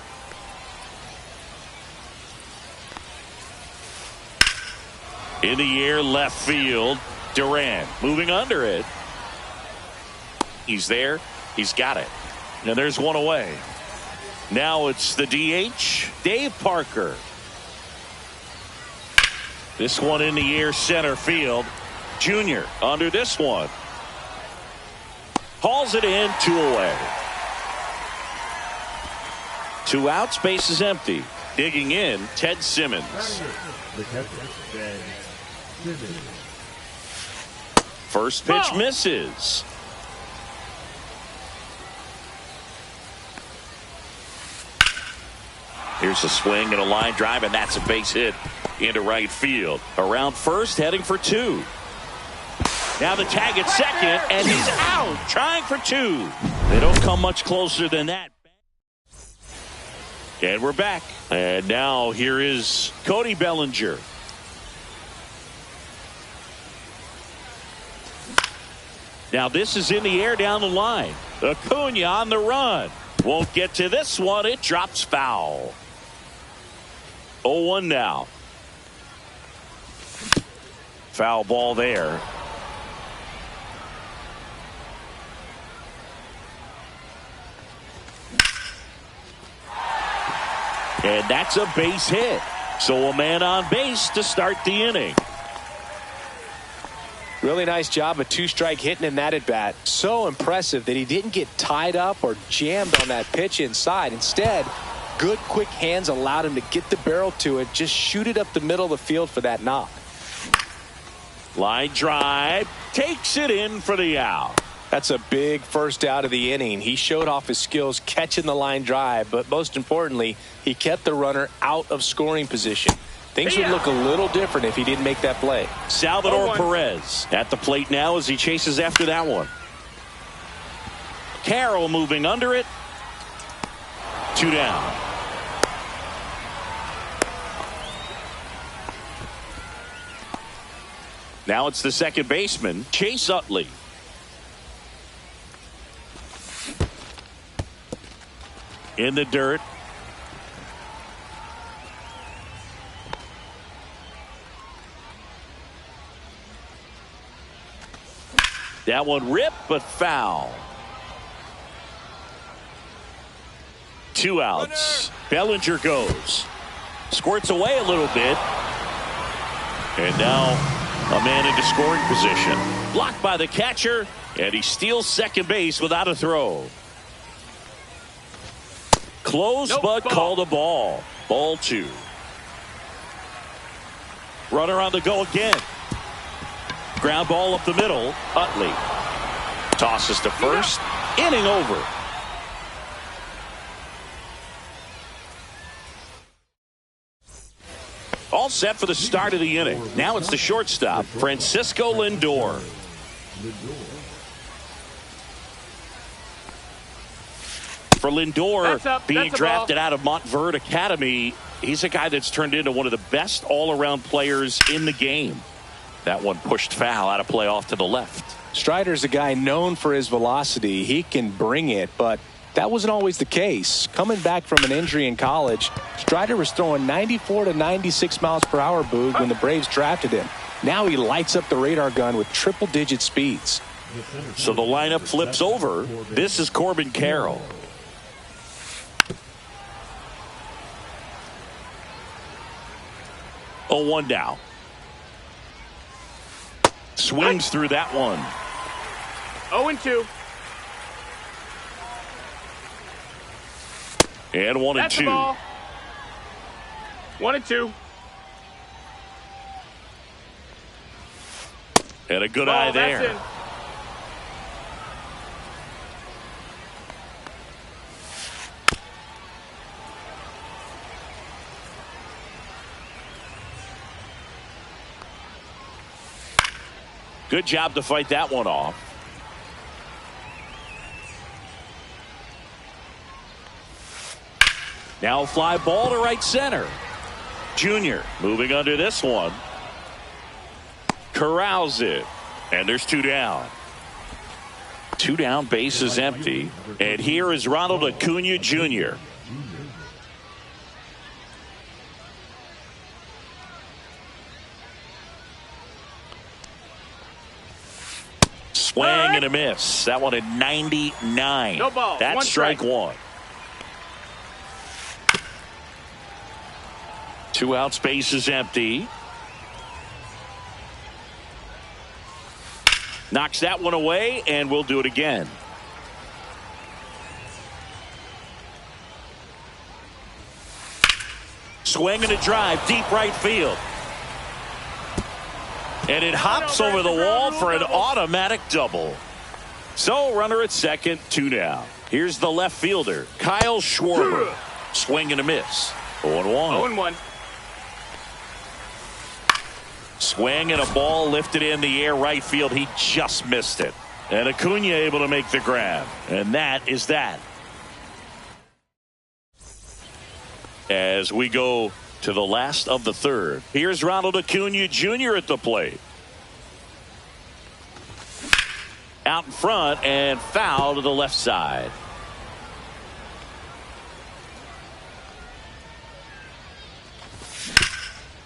In the air, left field. Duran moving under it. He's there. He's got it. And there's one away. Now it's the DH, Dave Parker. This one in the air, center field. Junior under this one. Hauls it in, 2 away. 2 outs, base is empty. Digging in, Ted Simmons. The catcher, Ted Simmons. First pitch misses. Here's a swing and a line drive, and that's a base hit into right field. Around first, heading for 2. Now the tag at second, and he's out, trying for 2. They don't come much closer than that. And we're back. And now here is Cody Bellinger. Now this is in the air down the line. Acuna on the run. Won't get to this one. It drops foul. 0-1 now. Foul ball there. And that's a base hit. So a man on base to start the inning. Really nice job of 2-strike hitting in that at bat. So impressive that he didn't get tied up or jammed on that pitch inside. Instead, good quick hands allowed him to get the barrel to it, just shoot it up the middle of the field for that knock. Line drive, takes it in for the out. That's a big first out of the inning. He showed off his skills catching the line drive, but most importantly, he kept the runner out of scoring position. Things would look a little different if he didn't make that play. Salvador Perez at the plate now as he chases after that one. Carroll moving under it. 2 down. Now it's the second baseman, Chase Utley. In the dirt. That one ripped, but foul. 2 outs. Bellinger goes. Squirts away a little bit. And now a man into scoring position. Blocked by the catcher, and he steals second base without a throw. Close, but called a ball. Ball 2. Runner on the go again. Ground ball up the middle. Utley tosses to first. Inning over. All set for the start of the inning. Now it's the shortstop, Francisco Lindor. For Lindor, That's up. being That's a drafted ball. out of Montverde Academy, he's a guy that's turned into one of the best all-around players in the game. That one pushed foul out of play off to the left. Strider's a guy known for his velocity. He can bring it, but that wasn't always the case. Coming back from an injury in college, Strider was throwing 94 to 96 miles per hour, Boog, when the Braves drafted him. Now he lights up the radar gun with triple-digit speeds. So the lineup flips over. This is Corbin Carroll. Oh, 1 down. Swings through that one. 0-2. And 1 and That's 2. the ball. 1-2. And a good Ball, eye that's there. in. Good job to fight that one off. Now fly ball to right center. Junior moving under this one. Corrals it. And there's 2 down. 2 down, base is empty. And here is Ronald Acuna Jr. Swing and a miss. That one at 99. No ball. That's One strike strike. 1. 2 outs, base is empty. Knocks that one away, and we'll do it again. Swing and a drive, deep right field. And it hops over the wall for an automatic double. So runner at second, 2 down. Here's the left fielder, Kyle Schwarber. Swing and a miss. 0-1. 0-1. Swing and a ball lifted in the air right field. He just missed it. And Acuna able to make the grab. And that is that. As we go to the last of the third. Here's Ronald Acuna Jr. at the plate. Out in front and foul to the left side.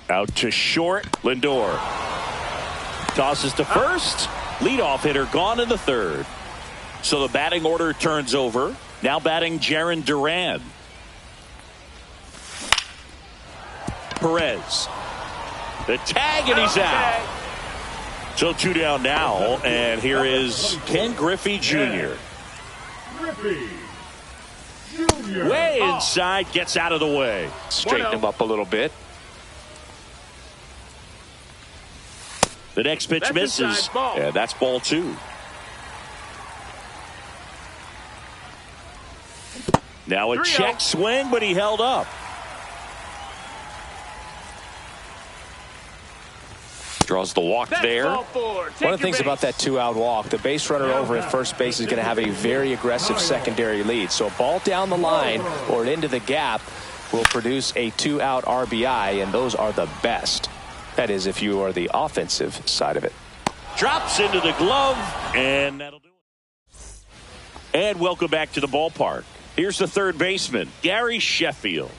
Out to short. Lindor tosses to first. Leadoff hitter gone in the third. So the batting order turns over. Now batting Jarren Duran. Perez. The tag, and he's out. So 2 down now, and here is Ken Griffey Jr. Griffey Jr. Way inside, gets out of the way. Straighten him up a little bit. The next pitch That's misses, inside ball. and that's ball 2. Now a 3-0. check swing, but he held up. Draws the walk That's there. ball 4. Take One of the things your about that 2-out walk, the base runner over at first base is going to have a very aggressive secondary lead. So a ball down the line or into the gap will produce a 2-out RBI, and those are the best. That is, if you are the offensive side of it. Drops into the glove, and that'll do it. And welcome back to the ballpark. Here's the third baseman, Gary Sheffield.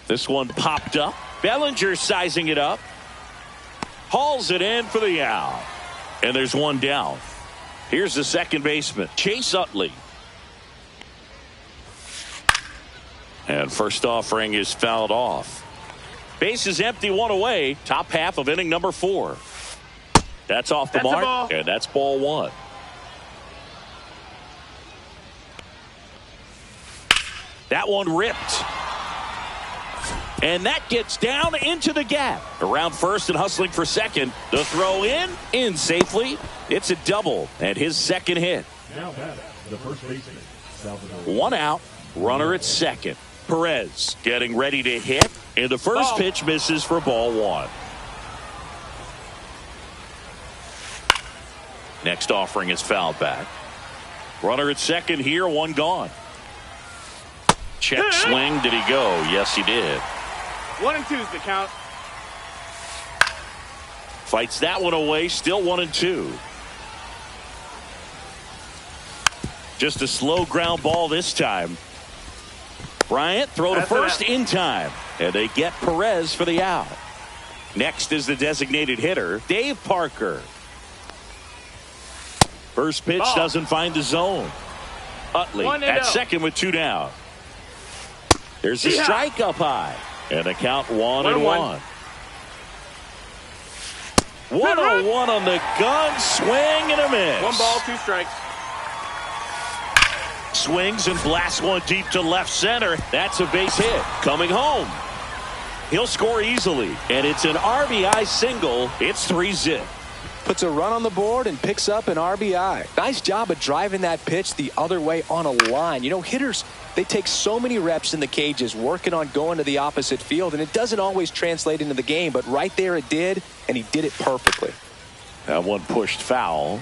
This one popped up. Bellinger sizing it up. Hauls it in for the out. And there's 1 down. Here's the second baseman, Chase Utley. And first offering is fouled off. Base is empty, 1 away. Top half of inning number 4. That's off the That's a mark, ball. and that's ball 1. That one ripped. And that gets down into the gap. Around first and hustling for second. The throw in safely. It's a double, and his second hit. Now batting, the first baseman, Salvador. 1 out, runner at second. Perez getting ready to hit, and the first Ball. pitch misses for ball 1. Next offering is fouled back. Runner at second here, one gone. Check swing. Did he go? Yes, he did. 1 and 2's the count. Fights that one away. Still 1 and 2. Just a slow ground ball this time. Bryant throw to first in time. And they get Perez for the out. Next is the designated hitter, Dave Parker. First pitch doesn't find the zone. Utley at second with 2 down. There's a strike up high. And a count 1-1. 1-0-1 on the gun. Swing and a miss. 1 ball, 2 strikes. Swings and blasts one deep to left center. That's a base hit. Coming home. He'll score easily. And it's an RBI single. It's 3-zip. Puts a run on the board and picks up an RBI. Nice job of driving that pitch the other way on a line. You know, hitters, they take so many reps in the cages working on going to the opposite field, and it doesn't always translate into the game, but right there it did, and he did it perfectly. That one pushed foul.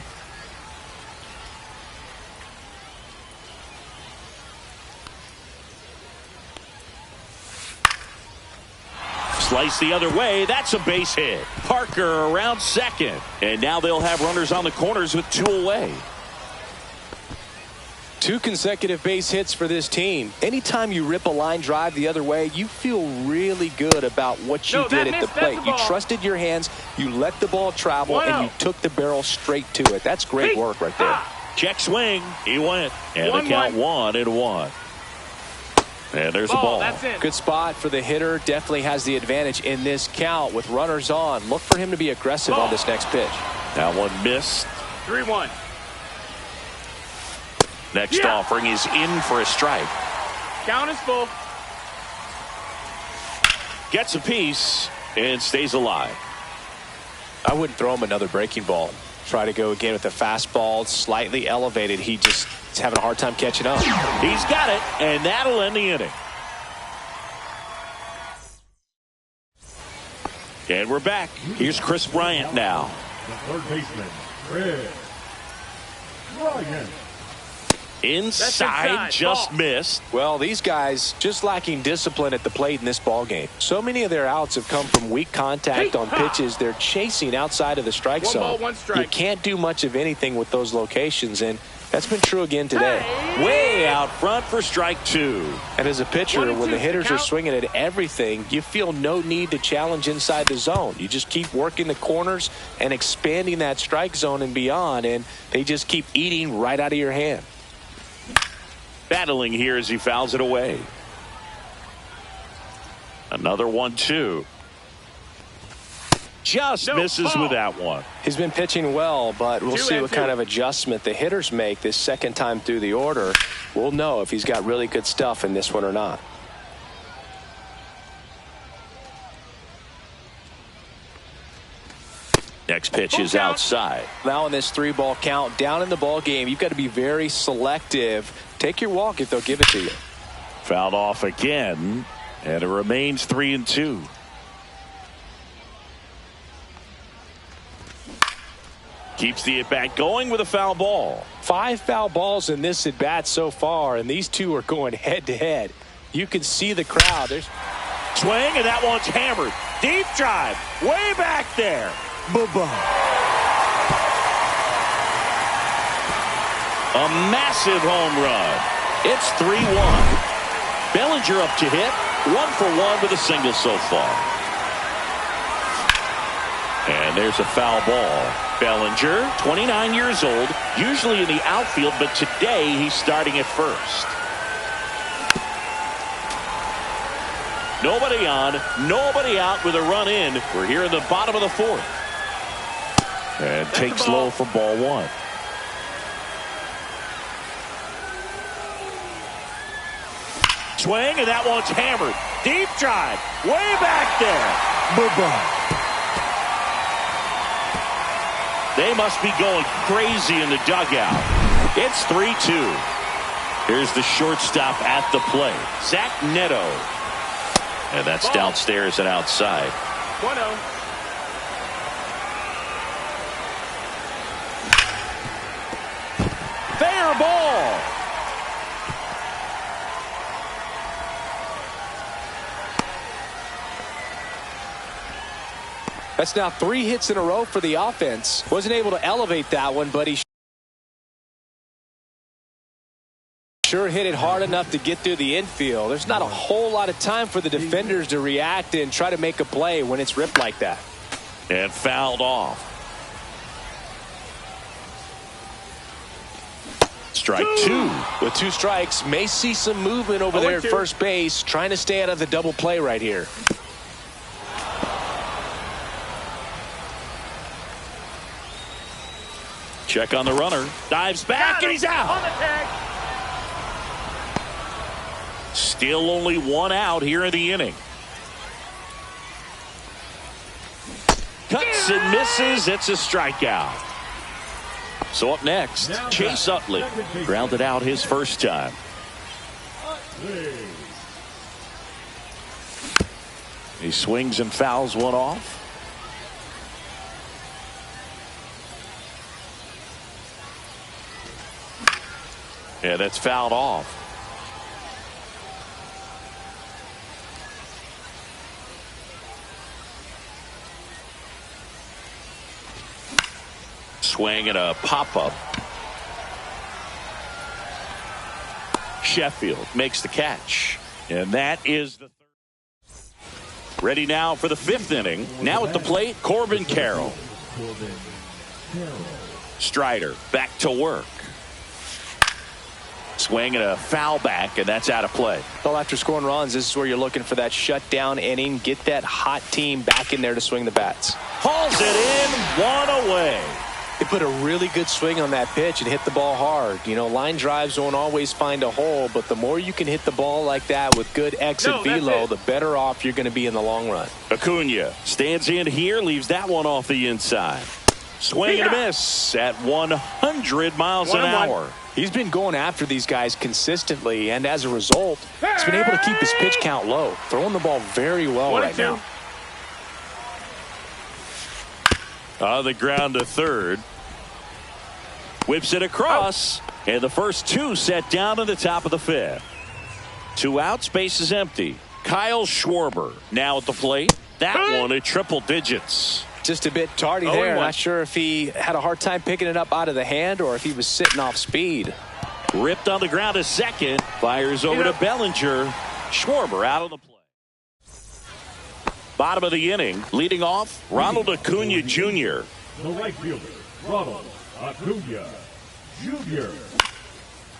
Slice the other way. That's a base hit. Parker around second. And now they'll have runners on the corners with 2 away. 2 consecutive base hits for this team. Anytime you rip a line drive the other way, you feel really good about what you did at the plate. You trusted your hands, you let the ball travel, and you took the barrel straight to it. That's great work right there. Check swing. He went. And the count 1-1. And there's a ball. That's it. Good spot for the hitter. Definitely has the advantage in this count with runners on. Look for him to be aggressive on this next pitch. That one missed. 3-1. Next offering is in for a strike. Count is full. Gets a piece and stays alive. I wouldn't throw him another breaking ball. Try to go again with the fastball, slightly elevated. He just is having a hard time catching up. He's got it, and that'll end the inning. And we're back. Here's Chris Bryant now. The third baseman, Chris Bryant. Inside, just missed. Well, these guys just lacking discipline at the plate in this ball game. So many of their outs have come from weak contact on pitches they're chasing outside of the strike zone. 1 ball, 1 strike. You can't do much of anything with those locations, and that's been true again today. Way out front for strike 2. And as a pitcher, 1 and 2 when the hitters are count. swinging at everything, you feel no need to challenge inside the zone. You just keep working the corners and expanding that strike zone and beyond, and they just keep eating right out of your hand. Battling here as he fouls it away. Another 1-2. Just misses with that one. He's been pitching well, but we'll 2 see and what 2. kind of adjustment the hitters make this second time through the order. We'll know if he's got really good stuff in this one or not. Next pitch is outside. Now in this 3-ball count, down in the ball game, you've got to be very selective. Take your walk if they'll give it to you. Fouled off again, and it remains 3-2. Keeps the at-bat going with a foul ball. 5 foul balls in this at-bat so far, and these two are going head-to-head. You can see the crowd. There's Swing, and that one's hammered. Deep drive, way back there. A massive home run. It's 3-1. Bellinger up to hit. 1 for 1 with a single so far. And there's a foul ball. Bellinger, 29 years old, usually in the outfield, but today he's starting at first. Nobody on, nobody out with a run in. We're here in the bottom of the 4th. And takes low for ball 1. Swing, and that one's hammered. Deep drive, way back there. They must be going crazy in the dugout. It's 3-2. Here's the shortstop at the plate, Zach Neto. And that's downstairs and outside. 1-0. fair ball. That's now 3 hits in a row for the offense. Wasn't able to elevate that one, but he sure hit it hard enough to get through the infield. There's not a whole lot of time for the defenders to react and try to make a play when it's ripped like that. And fouled off. Strike 2. With 2 strikes, may see some movement over there at first base, trying to stay out of the double play right here. Check on the runner. Dives back, and he's out. On the tag. Still only 1 out here in the inning. Cuts and misses. It's a strikeout. So up next, Chase Utley. Grounded out his first time. He swings and fouls one off. Yeah, that's fouled off. Swing and a pop-up. Sheffield makes the catch. And that is the third. Ready now for the 5th inning. Now at the plate, Corbin Carroll. Strider back to work. Swing and a foul back, and that's out of play. Well, after scoring runs, this is where you're looking for that shutdown inning. Get that hot team back in there to swing the bats. Hauls it in, 1 away. He put a really good swing on that pitch and hit the ball hard. You know, line drives won't always find a hole, but the more you can hit the ball like that with good exit velo, the better off you're going to be in the long run. Acuna stands in here, leaves that one off the inside. Swing and a miss at 100 miles an hour. He's been going after these guys consistently, and as a result, he's been able to keep his pitch count low, throwing the ball very well right now. On the ground to third. Whips it across, and the first 2 set down in the top of the 5th. 2 outs, base is empty. Kyle Schwarber now at the plate. That one at triple digits. Just a bit tardy there. Not sure if he had a hard time picking it up out of the hand or if he was sitting off speed. Ripped on the ground to second. Fires over to Bellinger. Schwarber out of the play. Bottom of the inning. Leading off, Ronald Acuna Jr. The right fielder, Ronald Acuna Jr.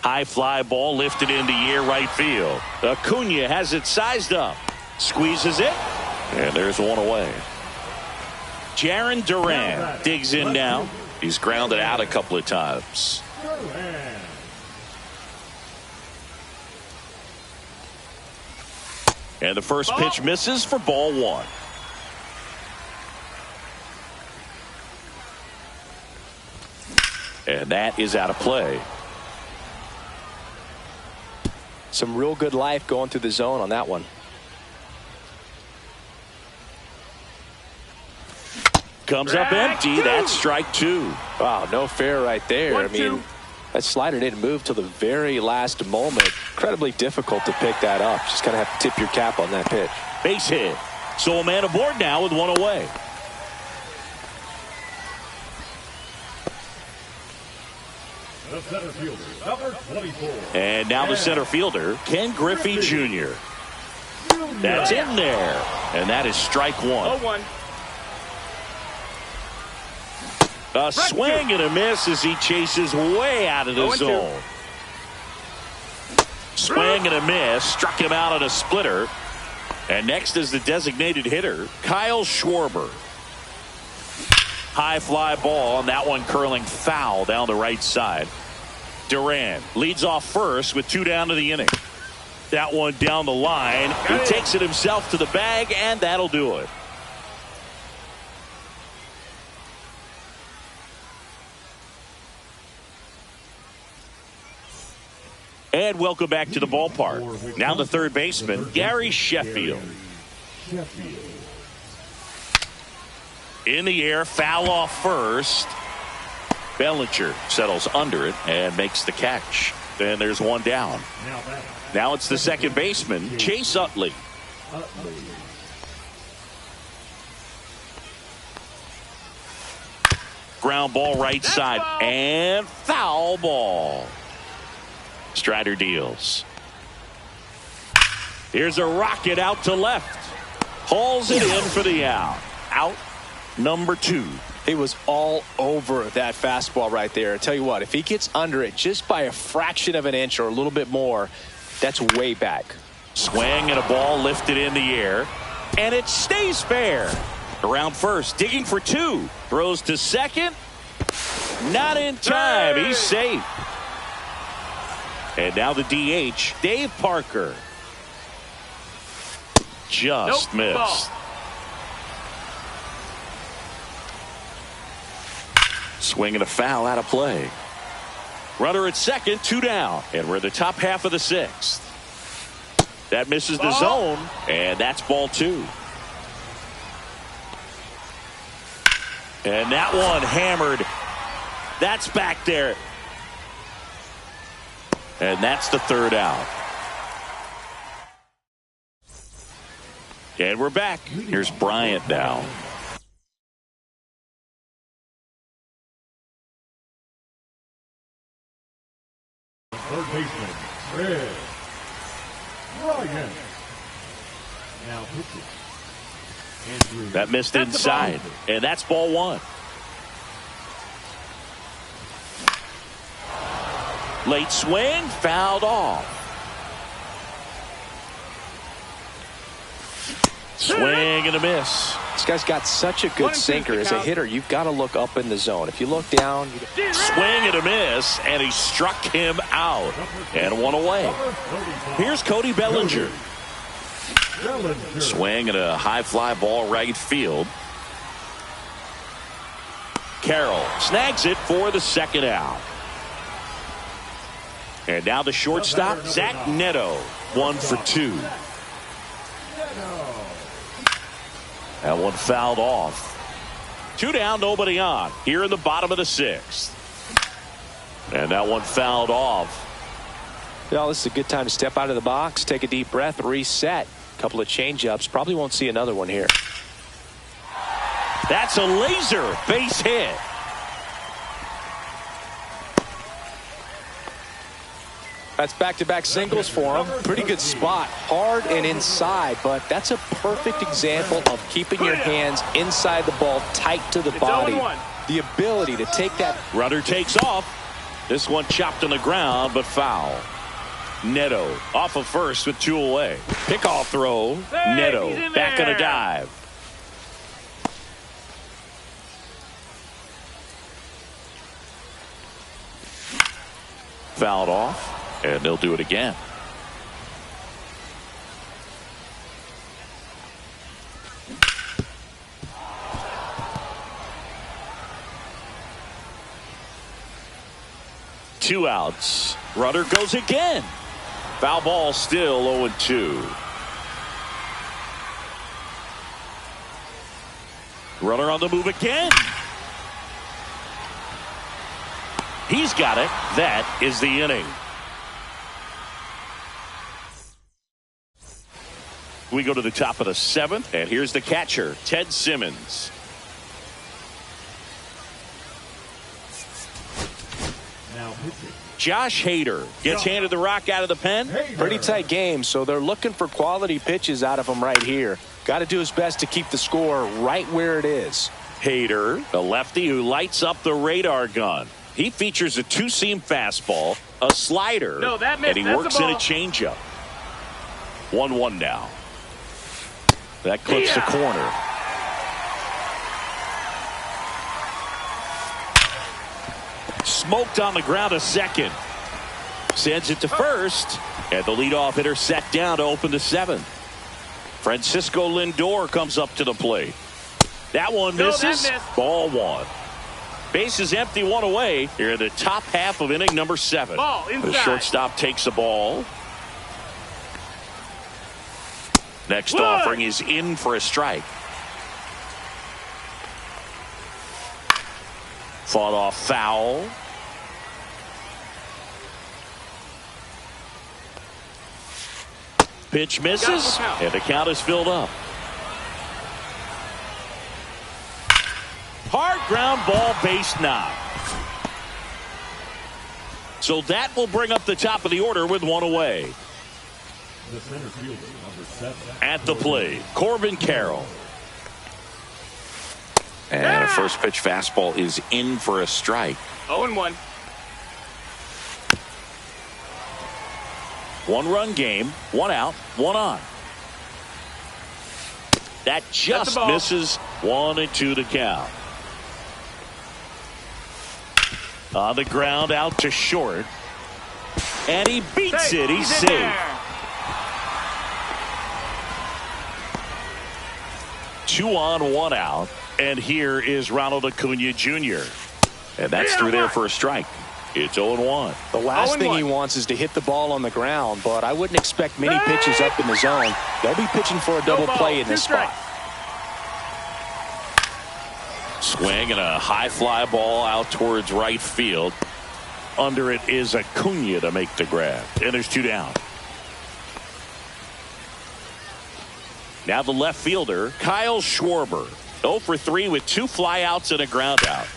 High fly ball lifted in the air right field. Acuna has it sized up. Squeezes it. And there's 1 away. Jarren Duran digs in now. He's grounded out a couple of times. And the first pitch misses for ball 1. And that is out of play. Some real good life going through the zone on that one. Comes up empty. That's strike 2. Wow, no fair right there. I mean, that slider didn't move till the very last moment. Incredibly difficult to pick that up. Just kind of have to tip your cap on that pitch. Base hit. So a man aboard now with 1 away. The center fielder, number 24. And now the center fielder, Ken Griffey Jr. That's in there. And that is strike 1. 0-1. A swing and a miss as he chases way out of the zone. Swing and a miss. Struck him out on a splitter. And next is the designated hitter, Kyle Schwarber. High fly ball, and that one curling foul down the right side. Duran leads off first with 2 down to the inning. That one down the line. He takes it himself to the bag, and that'll do it. And welcome back to the ballpark. Now the third baseman, Gary Sheffield. In the air, foul off first. Bellinger settles under it and makes the catch. And there's one down. Now it's the second baseman, Chase Utley. Ground ball right side and foul ball. Strider deals. Here's a rocket out to left. Hauls it in for the out. Out number 2. He was all over that fastball right there. I tell you what, if he gets under it just by a fraction of an inch or a little bit more, that's way back. Swing and a ball lifted in the air, and it stays fair. Around first, digging for 2. Throws to second. Not in time. He's safe. And now the DH, Dave Parker. Just missed. Ball. Swing and a foul out of play. Runner at second, 2 down. And we're in the top half of the 6th. That misses the zone, and that's ball 2. And that one hammered. That's back there. And that's the 3rd out. And we're back. Here's Bryant now. Third baseman, Fred Bryant. Now pitching. Andrew. That missed inside. And that's ball 1. Late swing, fouled off. Swing and a miss. This guy's got such a good sinker. As a hitter, you've got to look up in the zone. If you look down, swing and a miss, and he struck him out. And one away. Here's Cody Bellinger. Swing and a high fly ball right field. Carroll snags it for the 2nd out. And now the shortstop, Zach Neto, 1 for 2. That one fouled off. 2 down, nobody on. Here in the bottom of the 6th. And that one fouled off. well, this is a good time to step out of the box, take a deep breath, reset. A couple of change-ups. Probably won't see another one here. That's a laser base hit. That's back-to-back singles for him. Pretty good spot. Hard and inside, but that's a perfect example of keeping your hands inside the ball, tight to the body. 0-1. The ability to take that. Runner takes off. This one chopped on the ground, but foul. Neto off of first with 2 away. Pickoff throw. Hey, Neto he's in back on there. a dive. Fouled off. And they'll do it again. Two outs. Runner goes again. Foul ball still 0-2. Runner on the move again. He's got it. That is the inning. We go to the top of the 7th, and here's the catcher, Ted Simmons. Now pitching. Josh Hader gets handed the rock out of the pen. Pretty tight game, so they're looking for quality pitches out of him right here. Got to do his best to keep the score right where it is. Hader, the lefty who lights up the radar gun. He features a 2-seam fastball, a slider, No, that missed. and he That's works the in a ball. changeup. 1-1 now. That clips the corner. Smoked on the ground to second. Sends it to first. And the leadoff hitter set down to open the 7th. Francisco Lindor comes up to the plate. That one No, that misses. missed. Ball 1. Base is empty, 1 away. Here in the top half of inning number 7. Ball inside. The shortstop takes the ball. Next One. offering is in for a strike. Fought off foul. Pitch misses, and the count is filled up. Hard ground ball, base knock. So that will bring up the top of the order with one away. The center fielder, number 7. At the plate, Corbin Carroll. And a first pitch fastball is in for a strike. 0-1. 1-run game, 1 out, 1 on. That just misses. 1-2 to count. On the ground, out to short. And he beats it. He's safe. 2 on, 1 out. And here is Ronald Acuna Jr. And that's through there for a strike. It's 0-1. The last thing he wants is to hit the ball on the ground, but I wouldn't expect many pitches up in the zone. They'll be pitching for a double play in this spot. Swing and a high fly ball out towards right field. Under it is Acuna to make the grab. And there's 2 down. Now the left fielder, Kyle Schwarber. 0 for 3 with 2 flyouts and a ground out.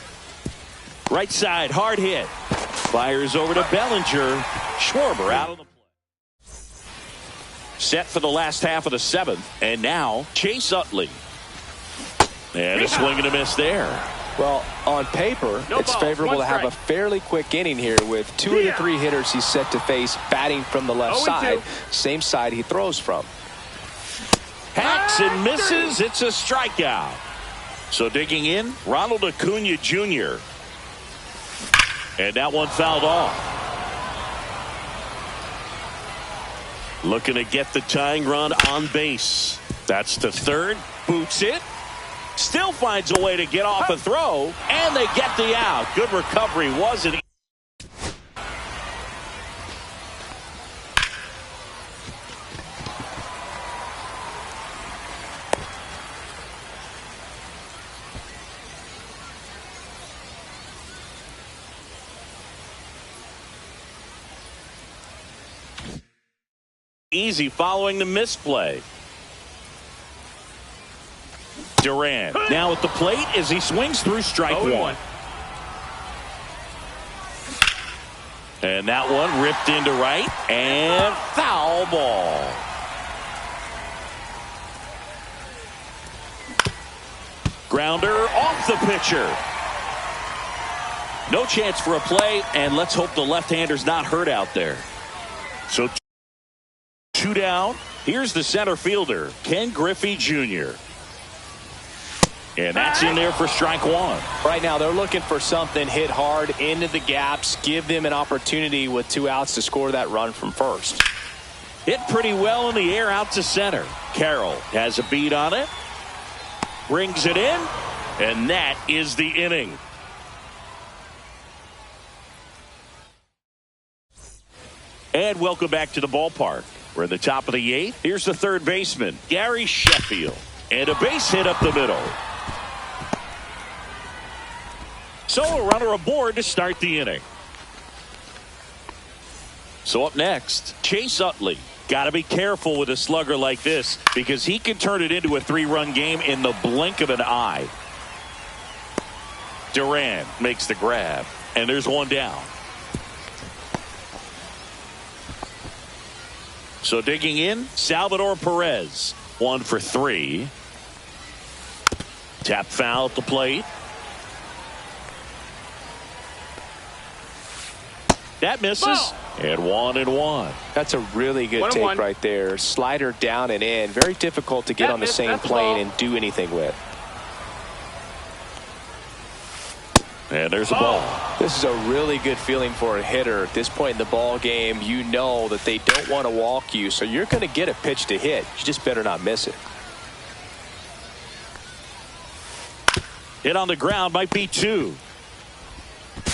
Right side, hard hit. Fires over to Bellinger. Schwarber out of the play. Set for the last half of the 7th. And now Chase Utley. And a swing and a miss there. Well, on paper, it's favorable to have a fairly quick inning here with 2 of the 3 hitters he's set to face batting from the left side. Same side he throws from. Hacks and misses. It's a strikeout. So digging in, Ronald Acuna Jr. And that one fouled off. Looking to get the tying run on base. That's to third. Boots it. Still finds a way to get off a throw. And they get the out. Good recovery. Wasn't. Easy following the misplay. Duran now at the plate as he swings through strike 1. And that one ripped into right and foul ball. Grounder off the pitcher. No chance for a play, and let's hope the left-hander's not hurt out there. So 2 down. Here's the center fielder, Ken Griffey Jr. And that's in there for strike 1. Right now they're looking for something hit hard into the gaps, give them an opportunity with 2 outs to score that run from first. Hit pretty well in the air out to center. Carroll has a beat on it. Brings it in. And that is the inning. And welcome back to the ballpark. We're in the top of the 8th. Here's the third baseman, Gary Sheffield. And a base hit up the middle. So a runner aboard to start the inning. So up next, Chase Utley. Got to be careful with a slugger like this because he can turn it into a 3-run game in the blink of an eye. Duran makes the grab, and there's 1 down. So digging in, Salvador Perez. 1 for 3. Tap foul at the plate. That misses. And 1-1. That's a really good take right there. Slider down and in. Very difficult to get on the same plane and do anything with. And there's a ball. This is a really good feeling for a hitter. At this point in the ball game, you know that they don't want to walk you, so you're going to get a pitch to hit. You just better not miss it. Hit on the ground might be 2.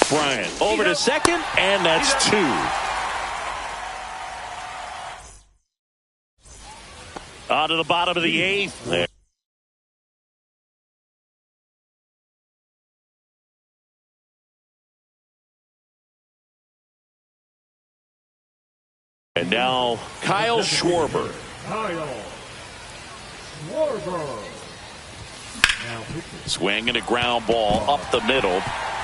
Bryant over to second, and that's 2. On to the bottom of the 8th. And now Kyle Schwarber. Kyle Schwarber. Now pitching. Swinging a ground ball up the middle.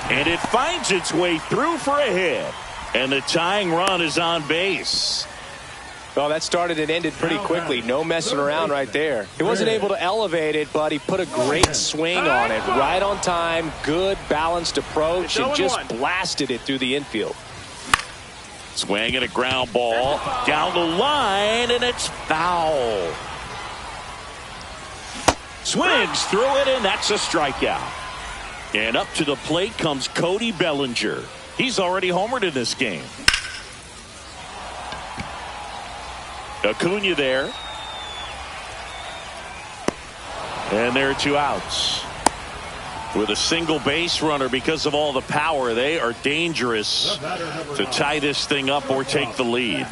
And it finds its way through for a hit. And the tying run is on base. Well, that started and ended pretty quickly. No messing around right there. He wasn't able to elevate it, but he put a great swing on it. Right on time, good balanced approach, and just blasted it through the infield. Swinging a ground ball down the line, and it's foul. Swings through it, and that's a strikeout. And up to the plate comes Cody Bellinger. He's already homered in this game. Acuna there. And there are 2 outs. With a single base runner, because of all the power, they are dangerous to tie this thing up or take the lead.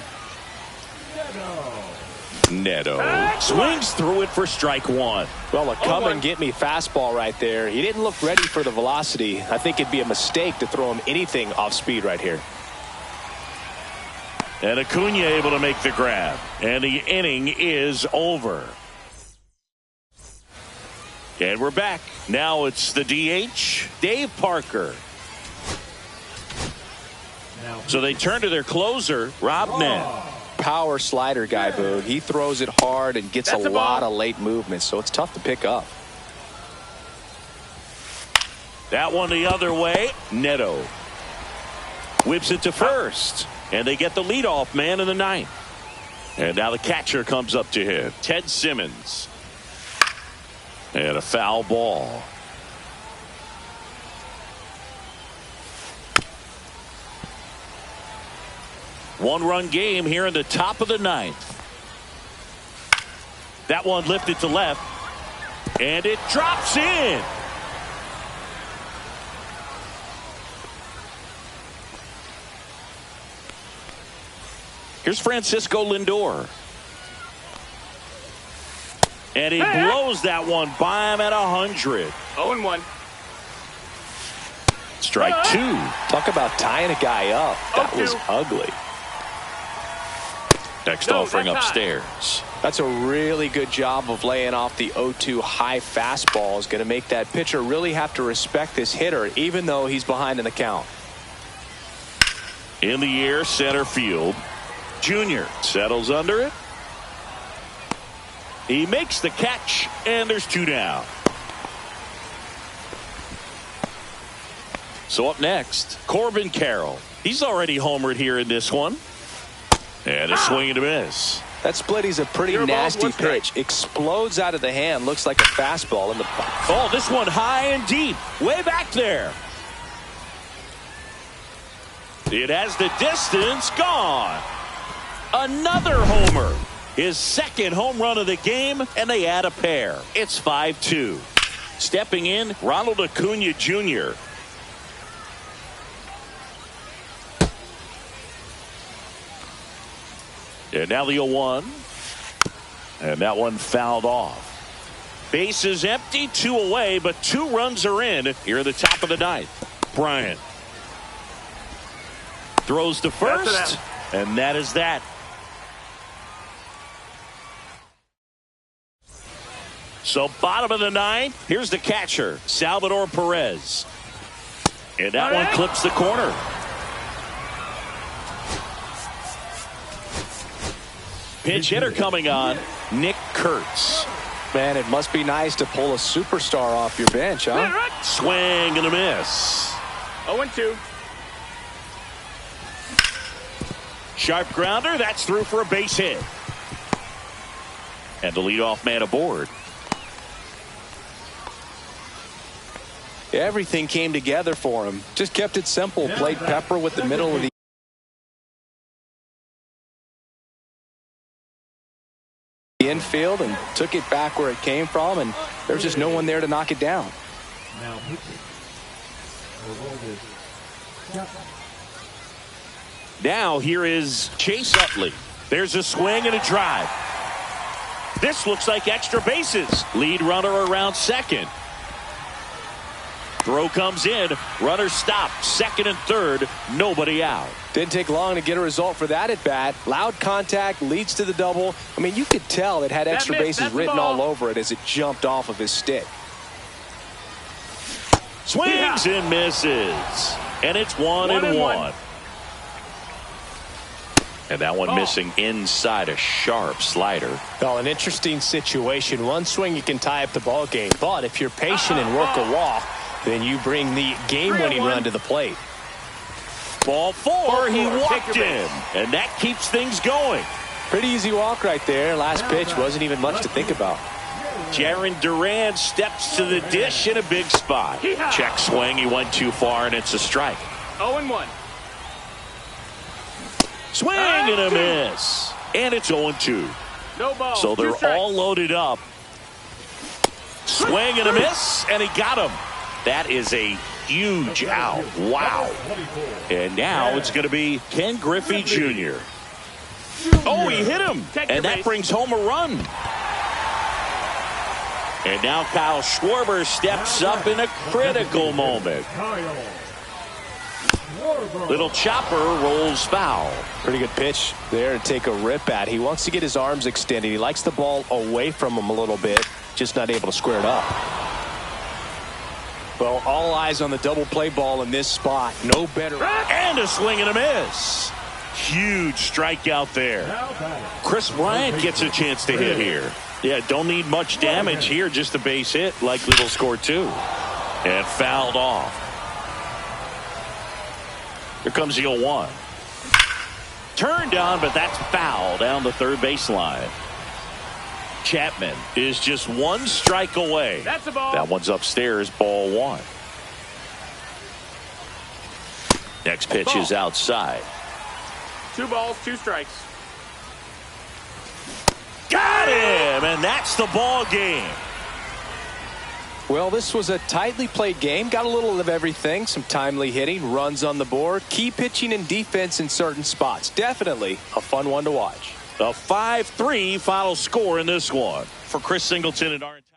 Neto swings through it for strike 1. Well, a come and get me fastball right there. He didn't look ready for the velocity. I think it'd be a mistake to throw him anything off speed right here. And Acuna able to make the grab. And the inning is over. And we're back. Now it's the DH, Dave Parker. So they turn to their closer, Rob Nett. Power slider guy, Boog. He throws it hard and gets a lot of late movement, so it's tough to pick up. That one the other way. Neto whips it to first. And they get the leadoff man in the 9th. And now the catcher comes up to him, Ted Simmons. And a foul ball. One-run game here in the top of the 9th. That one lifted to left. And it drops in. Here's Francisco Lindor. And he blows that one by him at 100. 0-1. Strike 2. Talk about tying a guy up. That was ugly. Next offering upstairs. That's a really good job of laying off the 0-2 high fastball. Is going to make that pitcher really have to respect this hitter, even though he's behind in the count. In the air, center field. Junior settles under it. He makes the catch, and there's 2 down. So up next, Corbin Carroll. He's already homered here in this one. And a swing and a miss. That splitty's a pretty nasty pitch. Explodes out of the hand. Looks like a fastball in the box. Oh, this one high and deep. Way back there. It has the distance. Gone. Another homer. His 2nd home run of the game, and they add a pair. It's 5-2. Stepping in, Ronald Acuna Jr. And now the 0-1. And that one fouled off. Bases empty, 2 away, but 2 runs are in here at the top of the 9th. Bryant throws to first, and that is that. So bottom of the 9th, here's the catcher, Salvador Perez. And that one clips the corner. Pinch hitter coming on, Nick Kurtz. Man, it must be nice to pull a superstar off your bench, huh? Swing and a miss. 0-2. Sharp grounder, that's through for a base hit. And the leadoff man aboard. Everything came together for him. Just kept it simple. Played pepper with the middle of the infield and took it back where it came from, and there's just no one there to knock it down. Now pitching. Now here is Chase Utley. There's a swing and a drive. This looks like extra bases. Lead runner around 2nd. Throw comes in. Runner stopped. Second and third. Nobody out. Didn't take long to get a result for that at bat. Loud contact leads to the double. I mean, you could tell it had extra bases written all over it as it jumped off of his stick. Swings and misses. And it's 1-1. And that one missing inside a sharp slider. Well, an interesting situation. One swing you can tie up the ball game, but if you're patient and work a walk, then you bring the game-winning run to the plate. Ball four, he walked him, and that keeps things going. Pretty easy walk right there. Last pitch wasn't even much to think about. Jarren Duran steps to the dish in a big spot. Check swing, he went too far, and it's a strike. 0-1. Swing and a miss. And it's 0-2. No ball. So they're all loaded up. Swing and a miss, and he got him. That is a huge out. Wow. And now it's going to be Ken Griffey Jr. Oh, he hit him. And that brings home a run. And now Kyle Schwarber steps up in a critical moment. Little chopper rolls foul. Pretty good pitch there to take a rip at. He wants to get his arms extended. He likes the ball away from him a little bit, just not able to square it up. Well, all eyes on the double play ball in this spot. No better. And a swing and a miss. Huge strikeout there. Chris Bryant gets a chance to hit here. Yeah, don't need much damage here, just a base hit. Likely will score two. And fouled off. Here comes the 0-1. Turned on, but that's foul down the third baseline. Chapman is just one strike away. That's a ball. That one's upstairs, ball one. Next pitch is outside. 2 balls, 2 strikes. Got him, and that's the ball game. Well, this was a tightly played game. Got a little of everything. Some timely hitting, runs on the board, key pitching and defense in certain spots. Definitely a fun one to watch. A 5-3 final score in this one. For Chris Singleton and our entire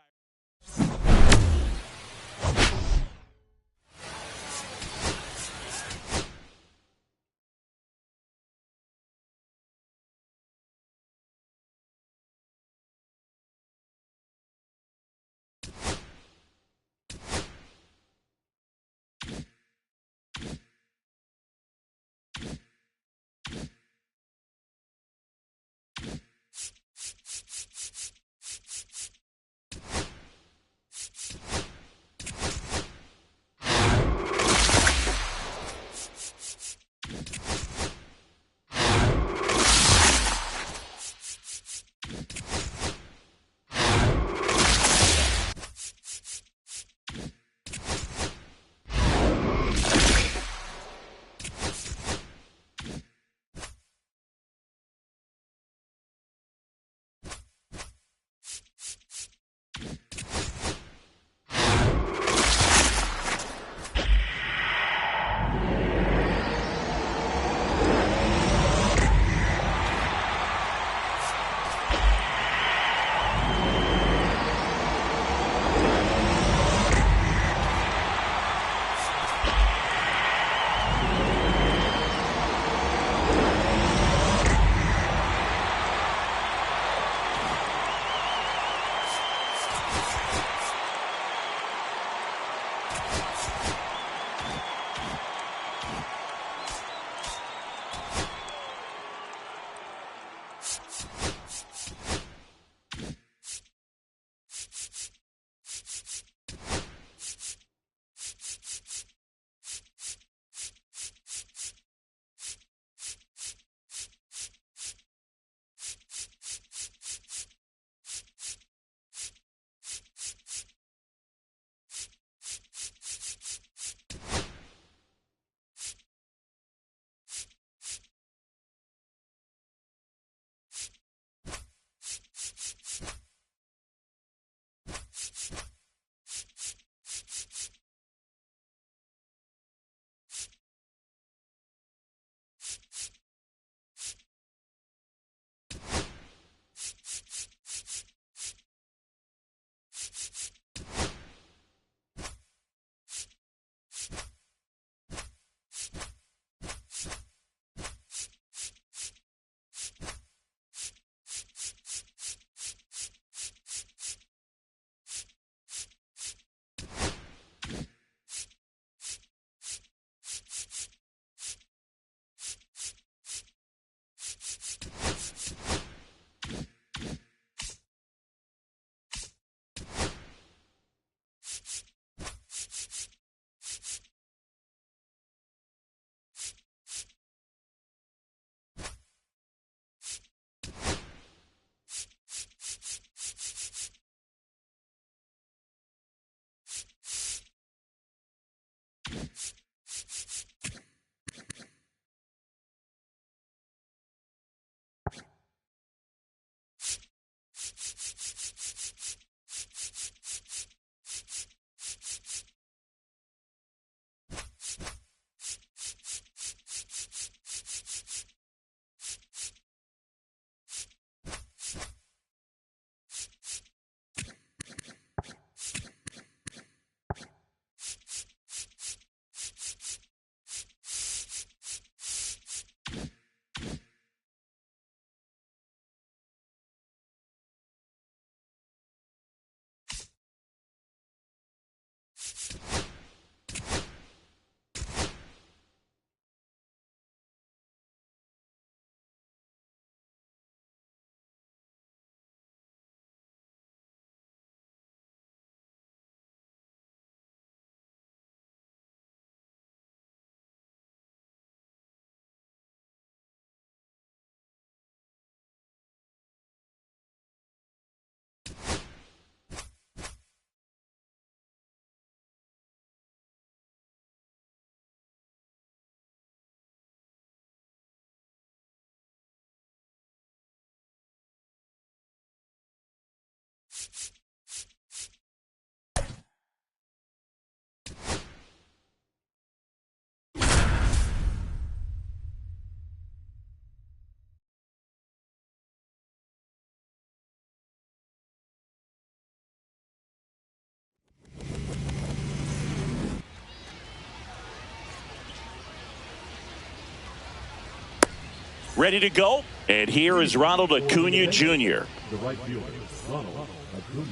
ready to go. And here is Ronald Acuna Jr. The right fielder, Ronald Acuna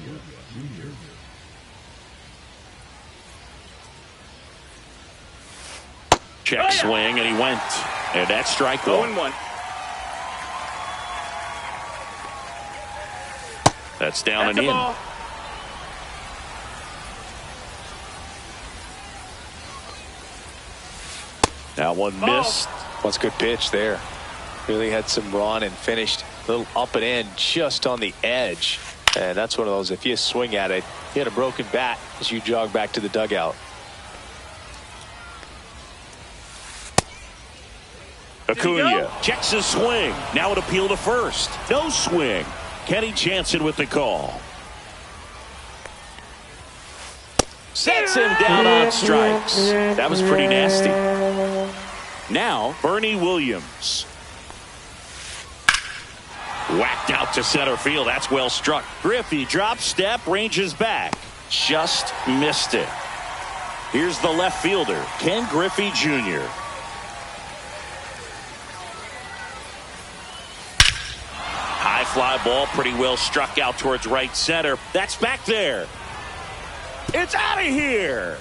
Jr. Check swing, and he went. And that's strike one. 0-1. That's down That's and a in. ball. That one missed. That's a good pitch there. Really had some run and finished a little up and in just on the edge. And that's one of those, if you swing at it, you had a broken bat as you jog back to the dugout. Acuna checks his swing. Now an appeal to first. No swing. Kenny Jansen with the call. Sets him down on strikes. That was pretty nasty. Now Bernie Williams. Whacked out to center field. That's well struck. Griffey drop step, ranges back. Just missed it. Here's the left fielder, Ken Griffey Jr. High fly ball, pretty well struck out towards right center. That's back there. It's out of here.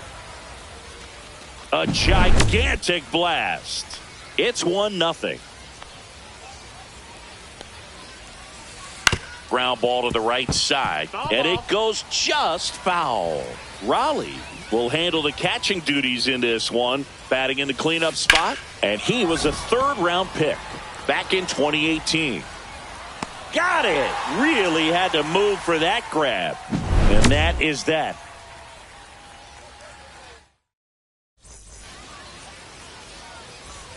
A gigantic blast. It's 1-0. Ground ball to the right side, and it goes just foul. Raleigh will handle the catching duties in this one, batting in the cleanup spot, and he was a third-round pick back in 2018. Got it. Really had to move for that grab, and that is that.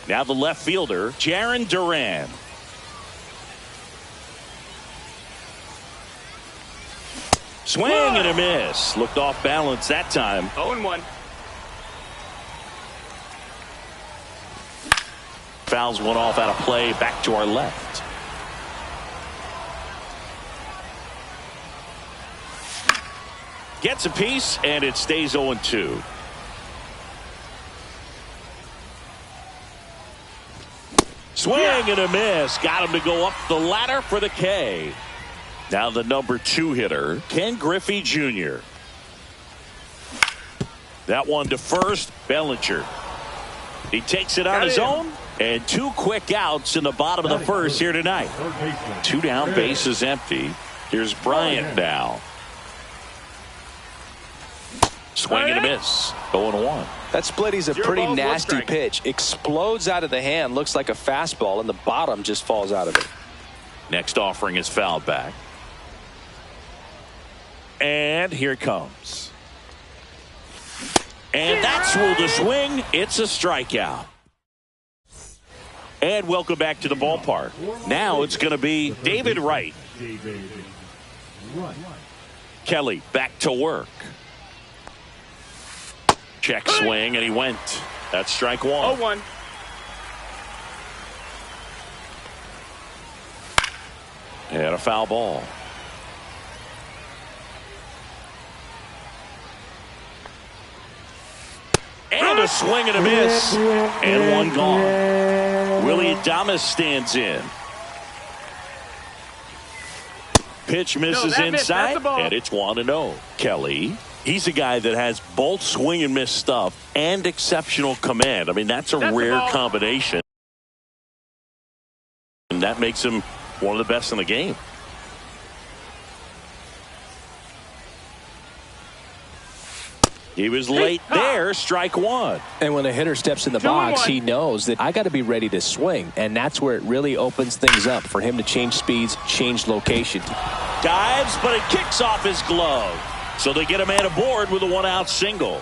Now the left fielder, Jarren Duran. Swing and a miss. Looked off balance that time. 0-1. Fouls one off out of play. Back to our left. Gets a piece, and it stays 0-2. Swing and a miss. Got him to go up the ladder for the K. Now the number 2 hitter, Ken Griffey Jr. That one to first, Bellinger. He takes it on his own, and 2 quick outs in the bottom of the first here tonight. 2 down, bases empty. Here's Bryant now. Swing and a miss. 0-1. That splitty's a 0 pretty balls, 1 nasty strike. pitch. Explodes out of the hand, looks like a fastball, and the bottom just falls out of it. Next offering is fouled back. And here it comes. And that's ruled a swing. It's a strikeout. And welcome back to the ballpark. Now it's going to be David Wright. David Wright. Kelly back to work. Check swing, and he went. That's strike 1. 0-1. And a foul ball. And a swing and a miss. And 1 gone. Willie Adames stands in. Pitch misses that missed. That's inside, a ball. and it's 1-0. Kelly, he's a guy that has both swing and miss stuff and exceptional command. I mean, that's a rare ball. combination. And that makes him one of the best in the game. He was late there, strike 1. And when a hitter steps in the 2-1. box, he knows that I got to be ready to swing. And that's where it really opens things up for him to change speeds, change location. Dives, but it kicks off his glove. So they get a man aboard with a 1-out single.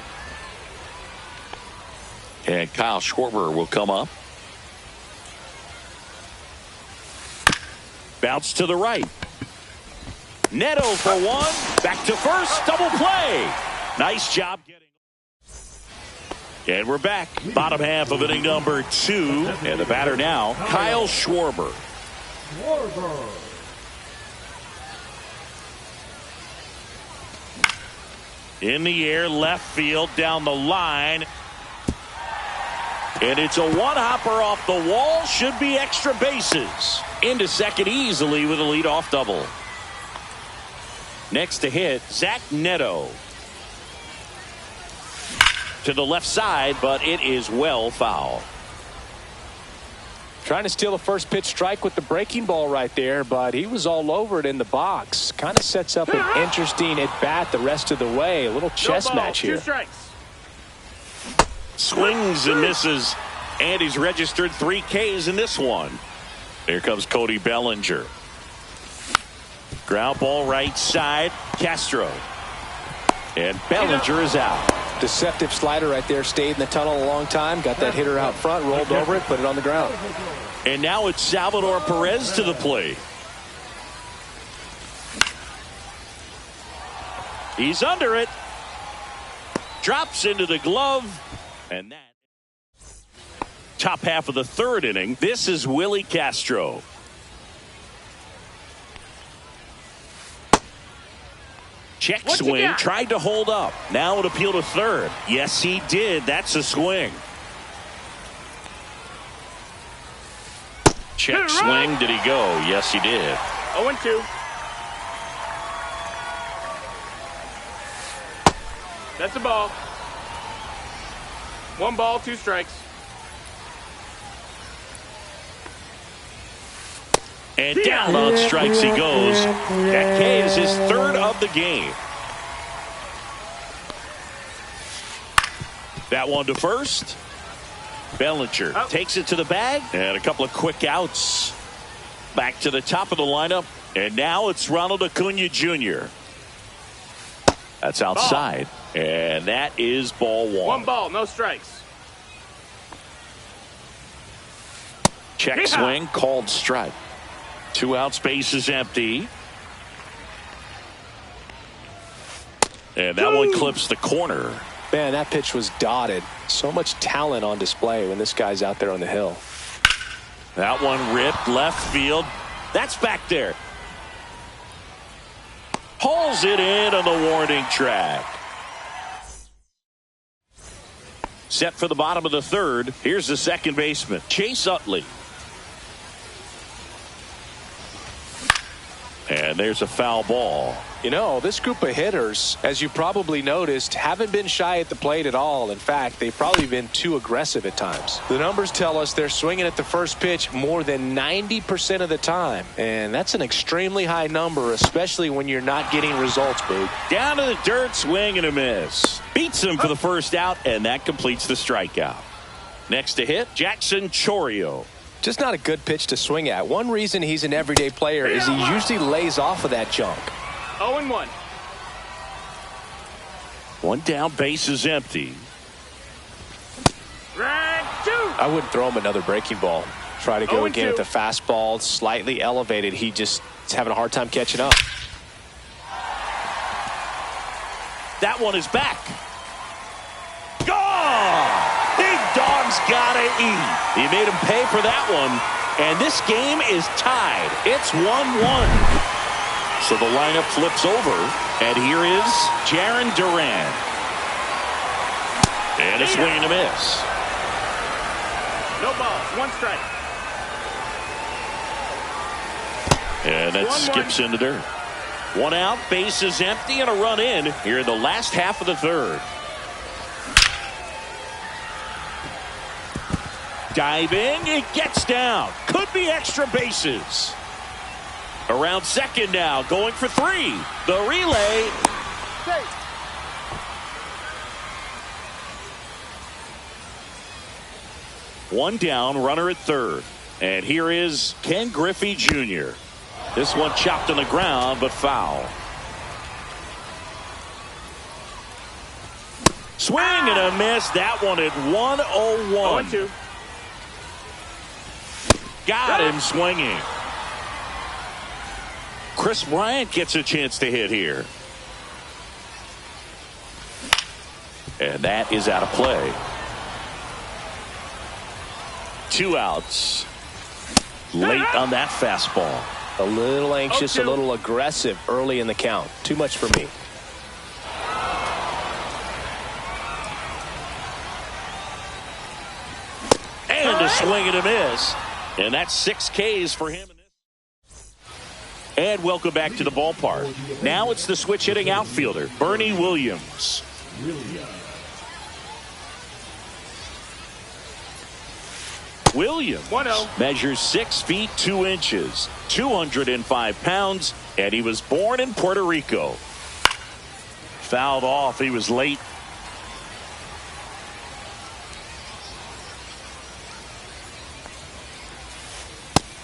And Kyle Schwarber will come up. Bounce to the right. Neto for 1. Back to first. Double play. Nice job getting. And we're back. Bottom half of inning number 2. And the batter now, Kyle Schwarber. Schwarber. In the air, left field, down the line. And it's a one-hopper off the wall. Should be extra bases. Into second easily with a leadoff double. Next to hit, Zach Neto. To the left side, but it is well foul. Trying to steal a first pitch strike with the breaking ball right there, but he was all over it in the box. Kind of sets up an interesting at-bat the rest of the way. A little chess match here. 2 strikes. Swings and misses, and he's registered 3 Ks in this one. Here comes Cody Bellinger. Ground ball right side, Castro. And Bellinger is out. Deceptive slider right there. Stayed in the tunnel a long time. Got that hitter out front, rolled over it, put it on the ground. And now it's Salvador Perez to the plate. He's under it. Drops into the glove. And that. Top half of the third inning. This is Willie Castro. Check swing, tried to hold up. Now it appeal to third. Yes, he did. That's a swing. Check swing. Did he go? Yes, he did. 0-2. That's a ball. 1 ball, 2 strikes. And down on strikes he goes. That K is his third of the game. That one to first. Bellinger takes it to the bag. And a couple of quick outs. Back to the top of the lineup. And now it's Ronald Acuna Jr. That's outside. Ball. And that is ball 1. 1 ball, no strikes. Check swing, called strike. 2 outs, base is empty. And that one clips the corner. Man, that pitch was dotted. So much talent on display when this guy's out there on the hill. That one ripped left field. That's back there. Pulls it in on the warning track. Set for the bottom of the third. Here's the second baseman, Chase Utley. And there's a foul ball. You know, this group of hitters, as you probably noticed, haven't been shy at the plate at all. In fact, they've probably been too aggressive at times. The numbers tell us they're swinging at the first pitch more than 90% of the time. And that's an extremely high number, especially when you're not getting results, Boog. Down to the dirt, swing and a miss. Beats him for the first out, and that completes the strikeout. Next to hit, Jackson Chourio. Just not a good pitch to swing at. One reason he's an everyday player is he usually lays off of that junk. 0-1. 1 down, base is empty. I wouldn't throw him another breaking ball. Try to go again at the fastball, slightly elevated. He just is having a hard time catching up. That one is back. Gone! Big dog's gotta eat. He made him pay for that one. And this game is tied. It's 1-1. So the lineup flips over. And here is Jarren Duran. And a swing and a miss. No balls, 1 strike. And that skips into dirt. 1 out, base is empty, and a run in here in the last half of the third. Diving, it gets down. Could be extra bases. Around second now, going for 3. The relay. One down, runner at third. And here is Ken Griffey Jr. This one chopped on the ground, but foul. Swing and a miss. That one at 101. 0-2. Got him swinging. Chris Bryant gets a chance to hit here. And that is out of play. 2 outs. Late on that fastball. A little anxious, a little aggressive early in the count. Too much for me. to swing and a miss. And that's 6 Ks for him. And welcome back to the ballpark. Now it's the switch hitting outfielder, Bernie Williams. Williams 1-0. measures 6 feet 2 inches, 205 pounds, and he was born in Puerto Rico. Fouled off. He was late.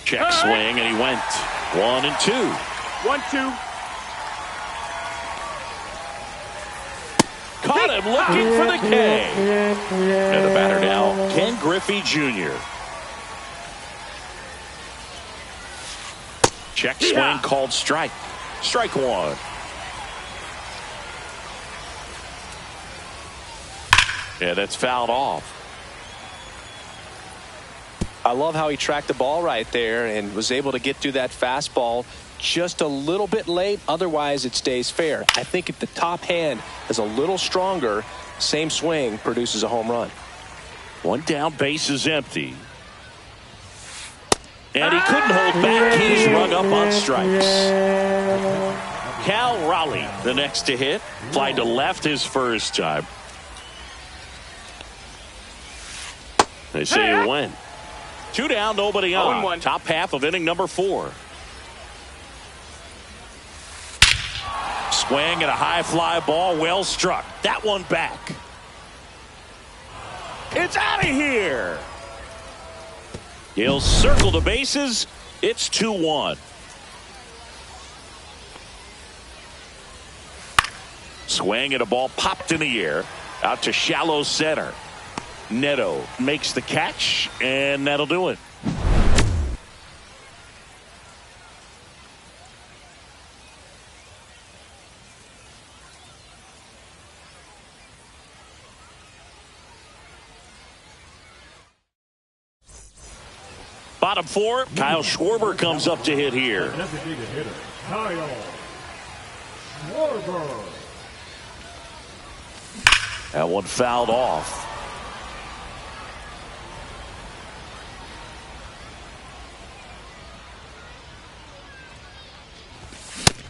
Check swing, and he went 1-2. 1-2. Caught him looking for the K. And the batter now, Ken Griffey Jr. Check swing called strike. Strike 1. Yeah, that's fouled off. I love how he tracked the ball right there and was able to get through that fastball just a little bit late. Otherwise, it stays fair. I think if the top hand is a little stronger, same swing produces a home run. 1 down, base is empty. And he couldn't hold back. He's rung up on strikes. Cal Raleigh, the next to hit. Fly to left his first time. They say he went. 2 down, nobody on. 0-1. Top half of inning number 4. Swing and a high fly ball, well struck. That one back. It's out of here. He'll circle the bases. It's 2-1. Swing and a ball popped in the air. Out to shallow center. Neto makes the catch, and that'll do it. Bottom 4, Kyle Schwarber comes up to hit here. Designated hitter, Kyle Schwarber. That one fouled off.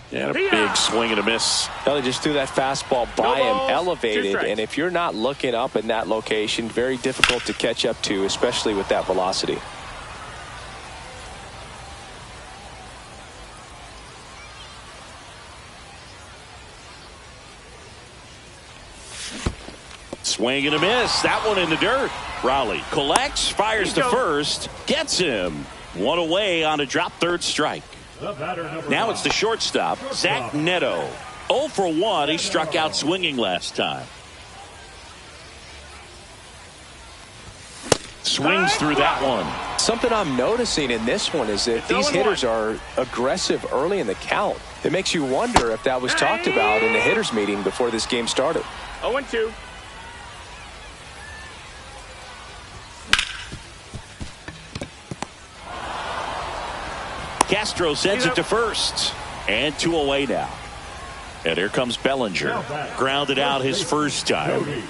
And a big swing and a miss. Well, they just threw that fastball by him, balls, 2 elevated, strikes. and if you're not looking up in that location, very difficult to catch up to, especially with that velocity. Swing and a miss. That one in the dirt. Raleigh collects, fires to first, gets him. 1 away on a drop third strike. The batter number Now 5. it's the shortstop, Zach Neto. 0 for 1. He struck out swinging last time. Swings through that one. Something I'm noticing in this one is that these 0-1. hitters are aggressive early in the count. It makes you wonder if that was talked about in the hitters meeting before this game started. 0-2. Castro sends it to first. And 2 away now. And here comes Bellinger. Grounded out his first time. Cody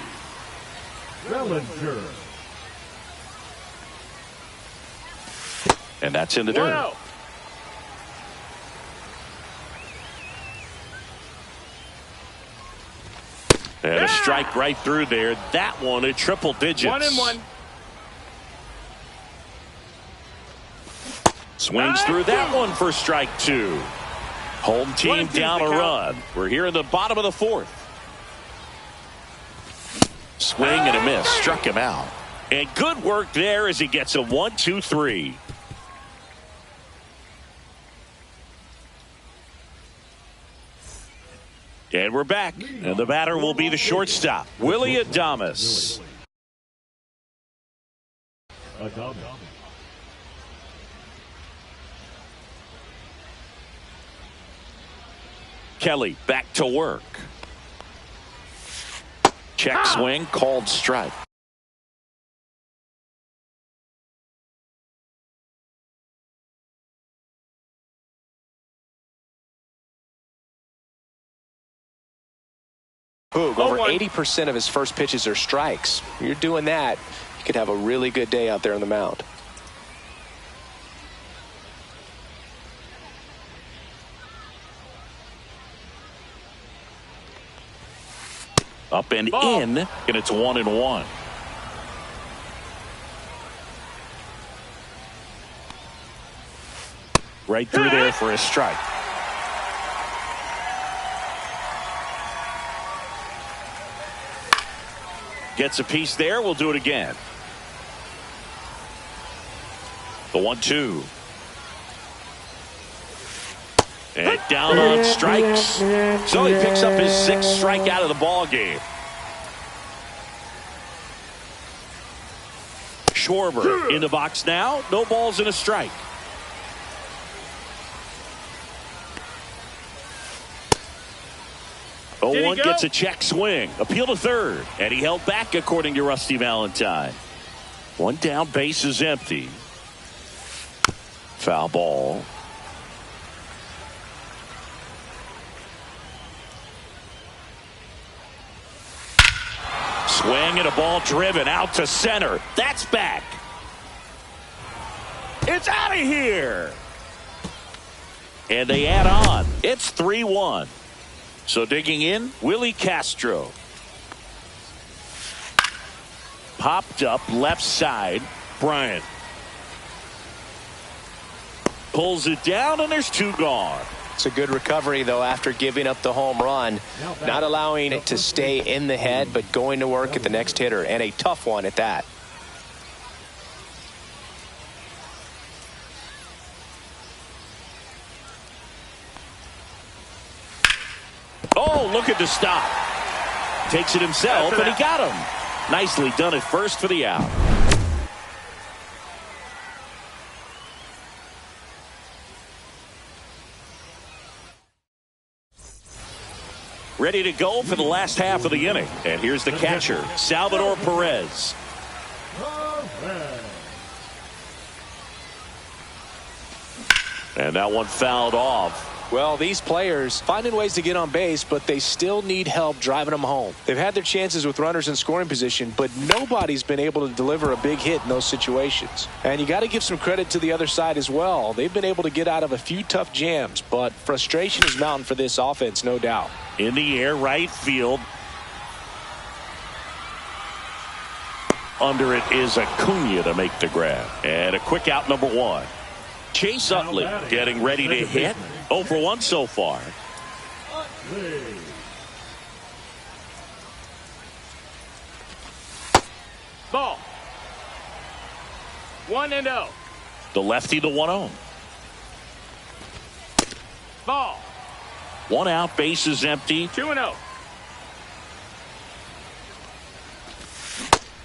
Bellinger. And that's in the dirt. 1-0. And a strike right through there. That one at triple digits. 1-1. Swings through that one for strike 2. Home team 1-2 down a the count. run. We're here in the bottom of the 4th. Swing and a miss. Struck him out. And good work there as he gets a 1-2-3. And we're back. And the batter will be the shortstop, Willie Adames. Adames. Kelly back to work. Check swing, called strike. Boog, over 0-1. 80% of his first pitches are strikes. You're doing that, he could have a really good day out there on the mound. Up and Ball. in, and it's 1-1. Right through there for a strike. Gets a piece there. We'll do it again. The 1-2. And down on strikes. So he picks up his 6th strikeout of the ball game. Schwarber in the box now. No balls and a strike. Did he 0-1 go? gets a check swing. Appeal to third. And he held back, according to Rusty Valentine. One down, base is empty. Foul ball. Swing and a ball driven out to center. That's back. It's out of here. And they add on. It's 3-1. So digging in, Willie Castro. Popped up left side. Bryant. Pulls it down, and there's 2 gone. It's a good recovery, though, after giving up the home run. Not allowing it to stay in the head, but going to work at the next hitter, and a tough one at that. Oh, look at the stop. Takes it himself, and he got him. Nicely done at first for the out. Ready to go for the last half of the inning. And here's the catcher, Salvador Perez. And that one fouled off. Well, these players finding ways to get on base, but they still need help driving them home. They've had their chances with runners in scoring position, but nobody's been able to deliver a big hit in those situations. And you got to give some credit to the other side as well. They've been able to get out of a few tough jams, but frustration is mounting for this offense, no doubt. In the air, right field. Under it is Acuna to make the grab. And a quick out, number 1. Chase Utley getting ready to hit. 0 for 1 so far. Ball. 1-0. The lefty, the 1-0. Ball. 1 out, base is empty. 2-0.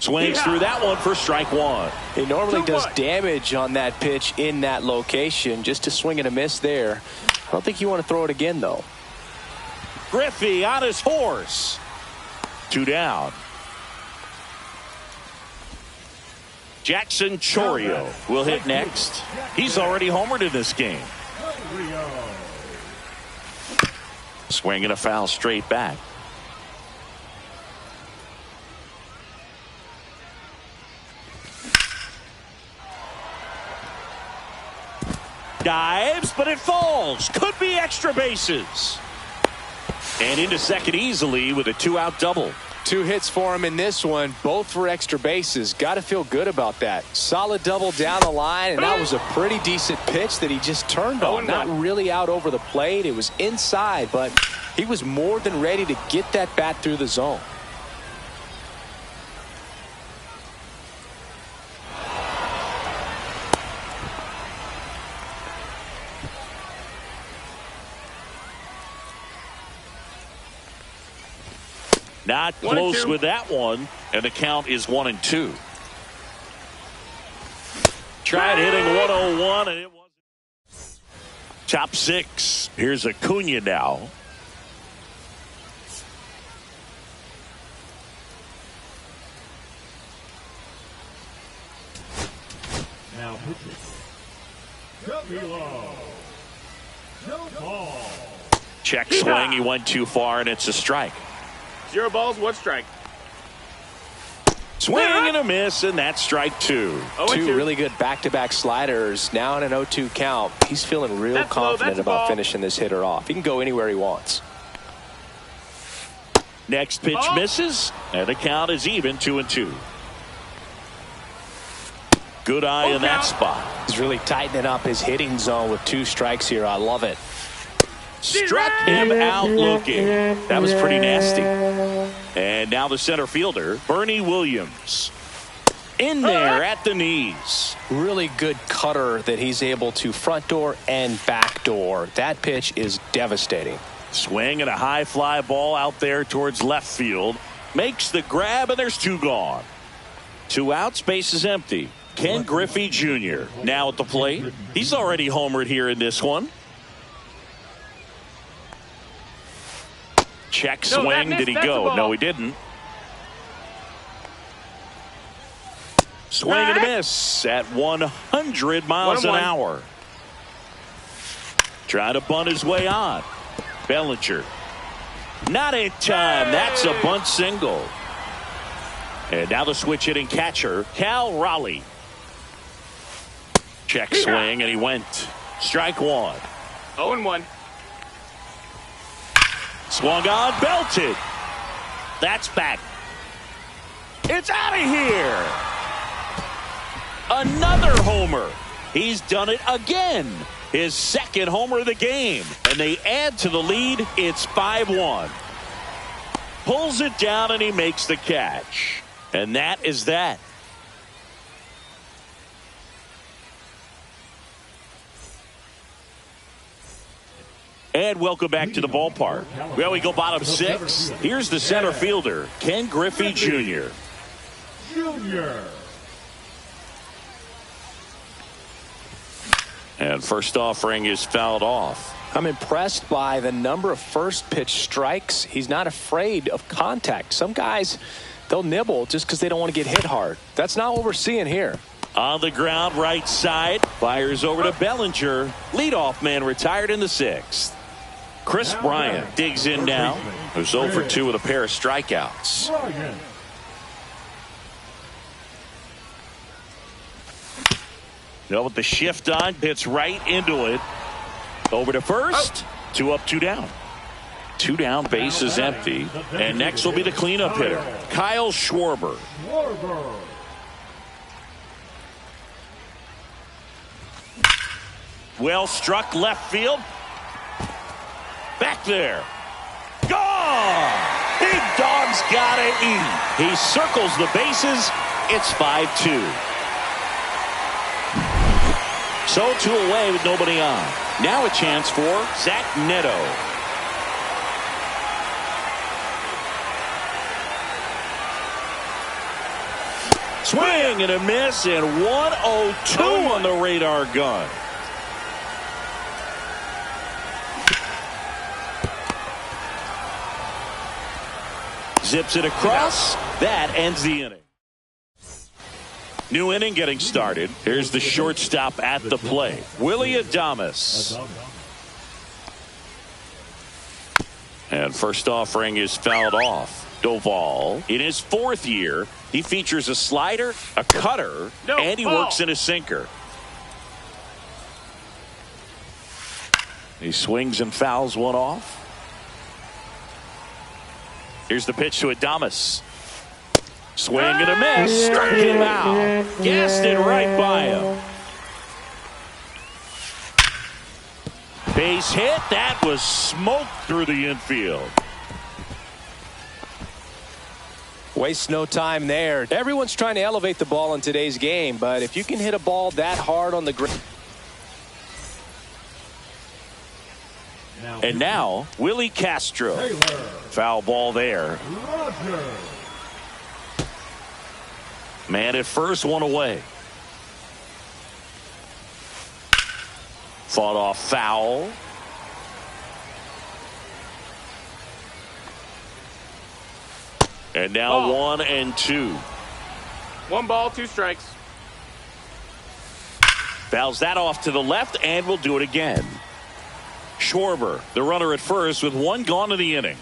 Swings through that one for strike 1. He normally does 2-1. damage on that pitch in that location. Just a swing and a miss there. I don't think you want to throw it again, though. Griffey on his horse. 2 down. Jackson Chourio will hit next. He's already homered in this game. Swing and a foul straight back. Dives, but it falls. Could be extra bases. And into second easily with a 2-out double. 2 hits for him in this one, both for extra bases. Got to feel good about that. Solid double down the line, and that was a pretty decent pitch that he just turned on. Not really out over the plate. It was inside, but he was more than ready to get that bat through the zone. Not close with that one, and the count is 1-2. Tried hitting 101, and it wasn't. Top 6. Here's Acuna now. Now pitching. Camilo. No ball. Check swing. He went too far, and it's a strike. 0 balls, 1 strike. Swing and a miss, and that's strike two. Two really good back-to-back sliders. Now in an 0-2 count. He's feeling real confident about finishing this hitter off. He can go anywhere he wants. Next pitch misses, and the count is even 2-2. Good eye in that spot. He's really tightening up his hitting zone with 2 strikes here. I love it. Struck him out looking. That was pretty nasty. And now the center fielder, Bernie Williams. In there at the knees. Really good cutter that he's able to front door and back door. That pitch is devastating. Swing and a high fly ball out there towards left field. Makes the grab, and there's 2 gone. 2 outs, base is empty. Ken Griffey Jr. now at the plate. He's already homered here in this one. Check swing. Did he go? No, he didn't. Swing and a miss at 100 miles an hour. Trying to bunt his way on. Bellinger. Not in time. That's a bunt single. And now the switch hitting catcher, Cal Raleigh. Check swing, and he went. Strike 1. 0-1. Swung on, belted. That's back. It's out of here. Another homer. He's done it again. His second homer of the game. And they add to the lead. It's 5-1. Pulls it down, and he makes the catch. And that is that. And welcome back to the ballpark. Well, we go bottom 6. Here's the center fielder, Ken Griffey Jr. And first offering is fouled off. I'm impressed by the number of first pitch strikes. He's not afraid of contact. Some guys, they'll nibble just because they don't want to get hit hard. That's not what we're seeing here. On the ground, right side. Fires over to Bellinger. Leadoff man retired in the 6th. Chris Bryant digs in now. Who's 0 for 2 with a pair of strikeouts. With the shift on, hits right into it. Over to first. 2 up, 2 down. 2 down, base is empty. And next will be the cleanup hitter, Kyle Schwarber. Well struck left field. Back there. Gone! Big dog's gotta eat. He circles the bases. It's 5-2. So 2 away with nobody on. Now a chance for Zach Neto. Swing and a miss, and 102 on the radar gun. Zips it across. That ends the inning. New inning getting started. Here's the shortstop at the plate, Willie Adames. And first offering is fouled off. Doval, in his 4th year, he features a slider, a cutter, and he works in a sinker. He swings and fouls one off. Here's the pitch to Adames. Swing and a miss. Struck him out. Gassed it right by him. Base hit. That was smoked through the infield. Waste no time there. Everyone's trying to elevate the ball in today's game, but if you can hit a ball that hard on the ground. And now, Willie Castro. Foul ball there. Man at first, 1 away. Fought off foul. And now 1 and 2. 1 ball, 2 strikes. Fouls that off to the left, and will do it again. Schwarber, the runner at first, with 1 gone in the inning.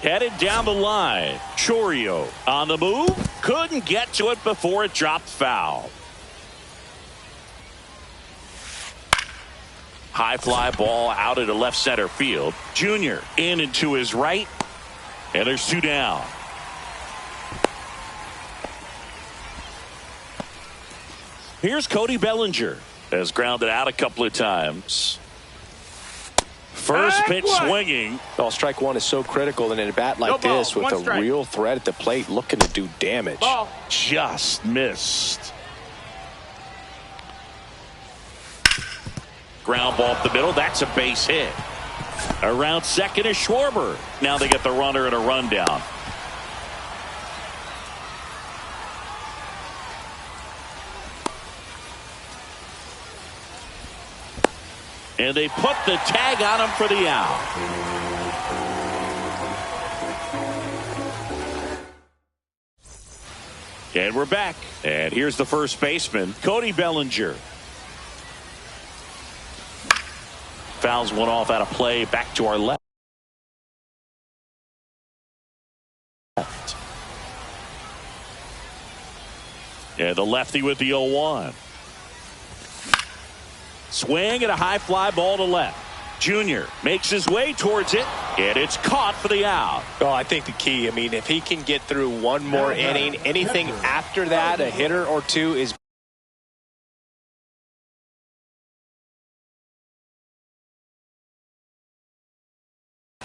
Headed down the line. Chourio on the move. Couldn't get to it before it dropped foul. High fly ball out into left center field. Junior in and to his right. And there's two down. Here's Cody Bellinger. Has grounded out a couple of times. First pitch swinging. Well, strike one is so critical in a bat like this with a real threat at the plate looking to do damage. Just missed. Ground ball up the middle. That's a base hit. Around second is Schwarber. Now they get the runner and a rundown. And they put the tag on him for the out. And we're back. And here's the first baseman, Cody Bellinger. Fouls one off out of play. Back to our left. And the lefty with the 0-1. Swing and a high fly ball to left. Junior makes his way towards it, and it's caught for the out. Oh, I think the key, I mean, if he can get through one more inning, anything after that, a hitter or two is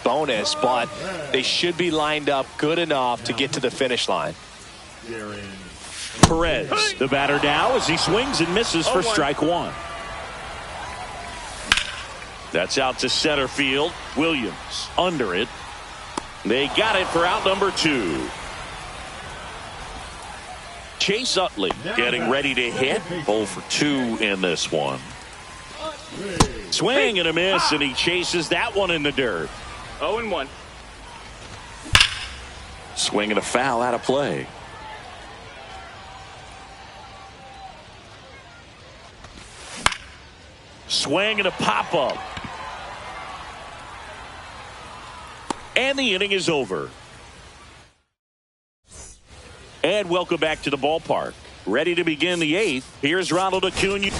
bonus, but they should be lined up good enough to get to the finish line. Perez, the batter now, as he swings and misses for strike one. That's out to center field. Williams under it. They got it for out number 2. Chase Utley getting ready to hit. 0 for 2 in this one. Swing and a miss, and he chases that one in the dirt. 0-1. Swing and a foul out of play. Swing and a pop-up. And the inning is over. And welcome back to the ballpark. Ready to begin the 8th. Here's Ronald Acuna.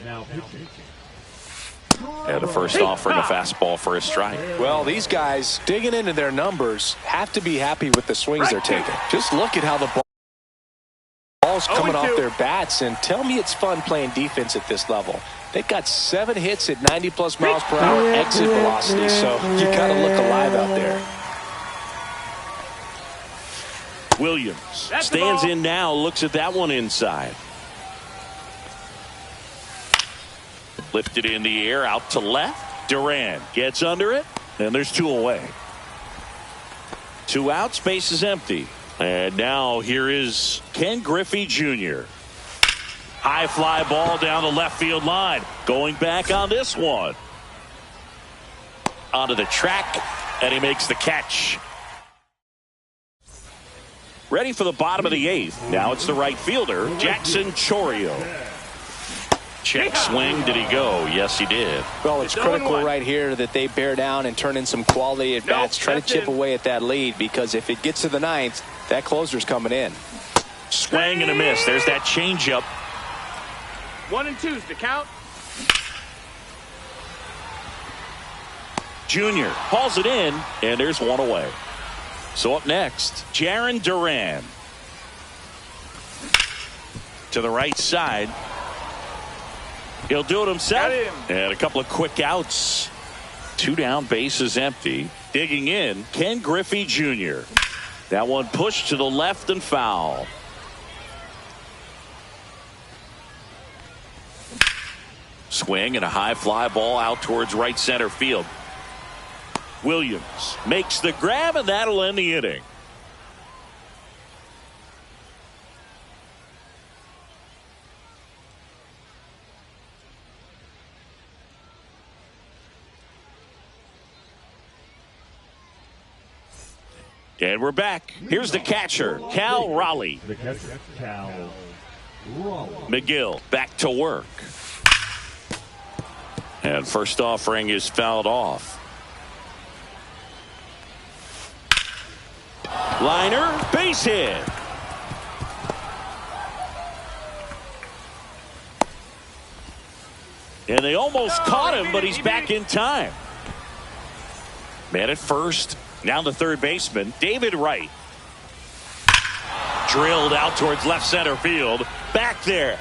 Now pitching. And the first offering a fastball for a strike. Well, these guys digging into their numbers have to be happy with the swings they're taking. Just look at how the ball's coming off their bats, and tell me it's fun playing defense at this level. They've got 7 hits at 90+ miles per hour exit velocity, so you got to look alive out there. Williams stands in now, looks at that one inside. Lifted in the air, out to left. Duran gets under it, and there's 2 away. 2 outs, base is empty. And now here is Ken Griffey Jr. High fly ball down the left field line. Going back on this one. Onto the track, and he makes the catch. Ready for the bottom of the 8th. Now it's the right fielder, Jackson Chourio. Check swing. Did he go? Yes, he did. Well, it's critical right here that they bear down and turn in some quality at bats. Try to chip away at that lead, because if it gets to the 9th, that closer's coming in. Swing and a miss. There's that changeup. 1 and 2's the count. Junior hauls it in, and there's 1 away. So up next, Jarren Duran. To the right side. He'll do it himself. And a couple of quick outs. 2 down, bases empty. Digging in, Ken Griffey Jr. That one pushed to the left and foul. Swing and a high fly ball out towards right center field. Williams makes the grab, and that'll end the inning. And we're back. Here's the catcher, Cal Raleigh. The catcher, Cal Raleigh. McGill back to work. And first offering is fouled off. Liner, base hit. And they almost caught him, but he's back in time. Man at first. Now the third baseman, David Wright. Drilled out towards left center field. Back there.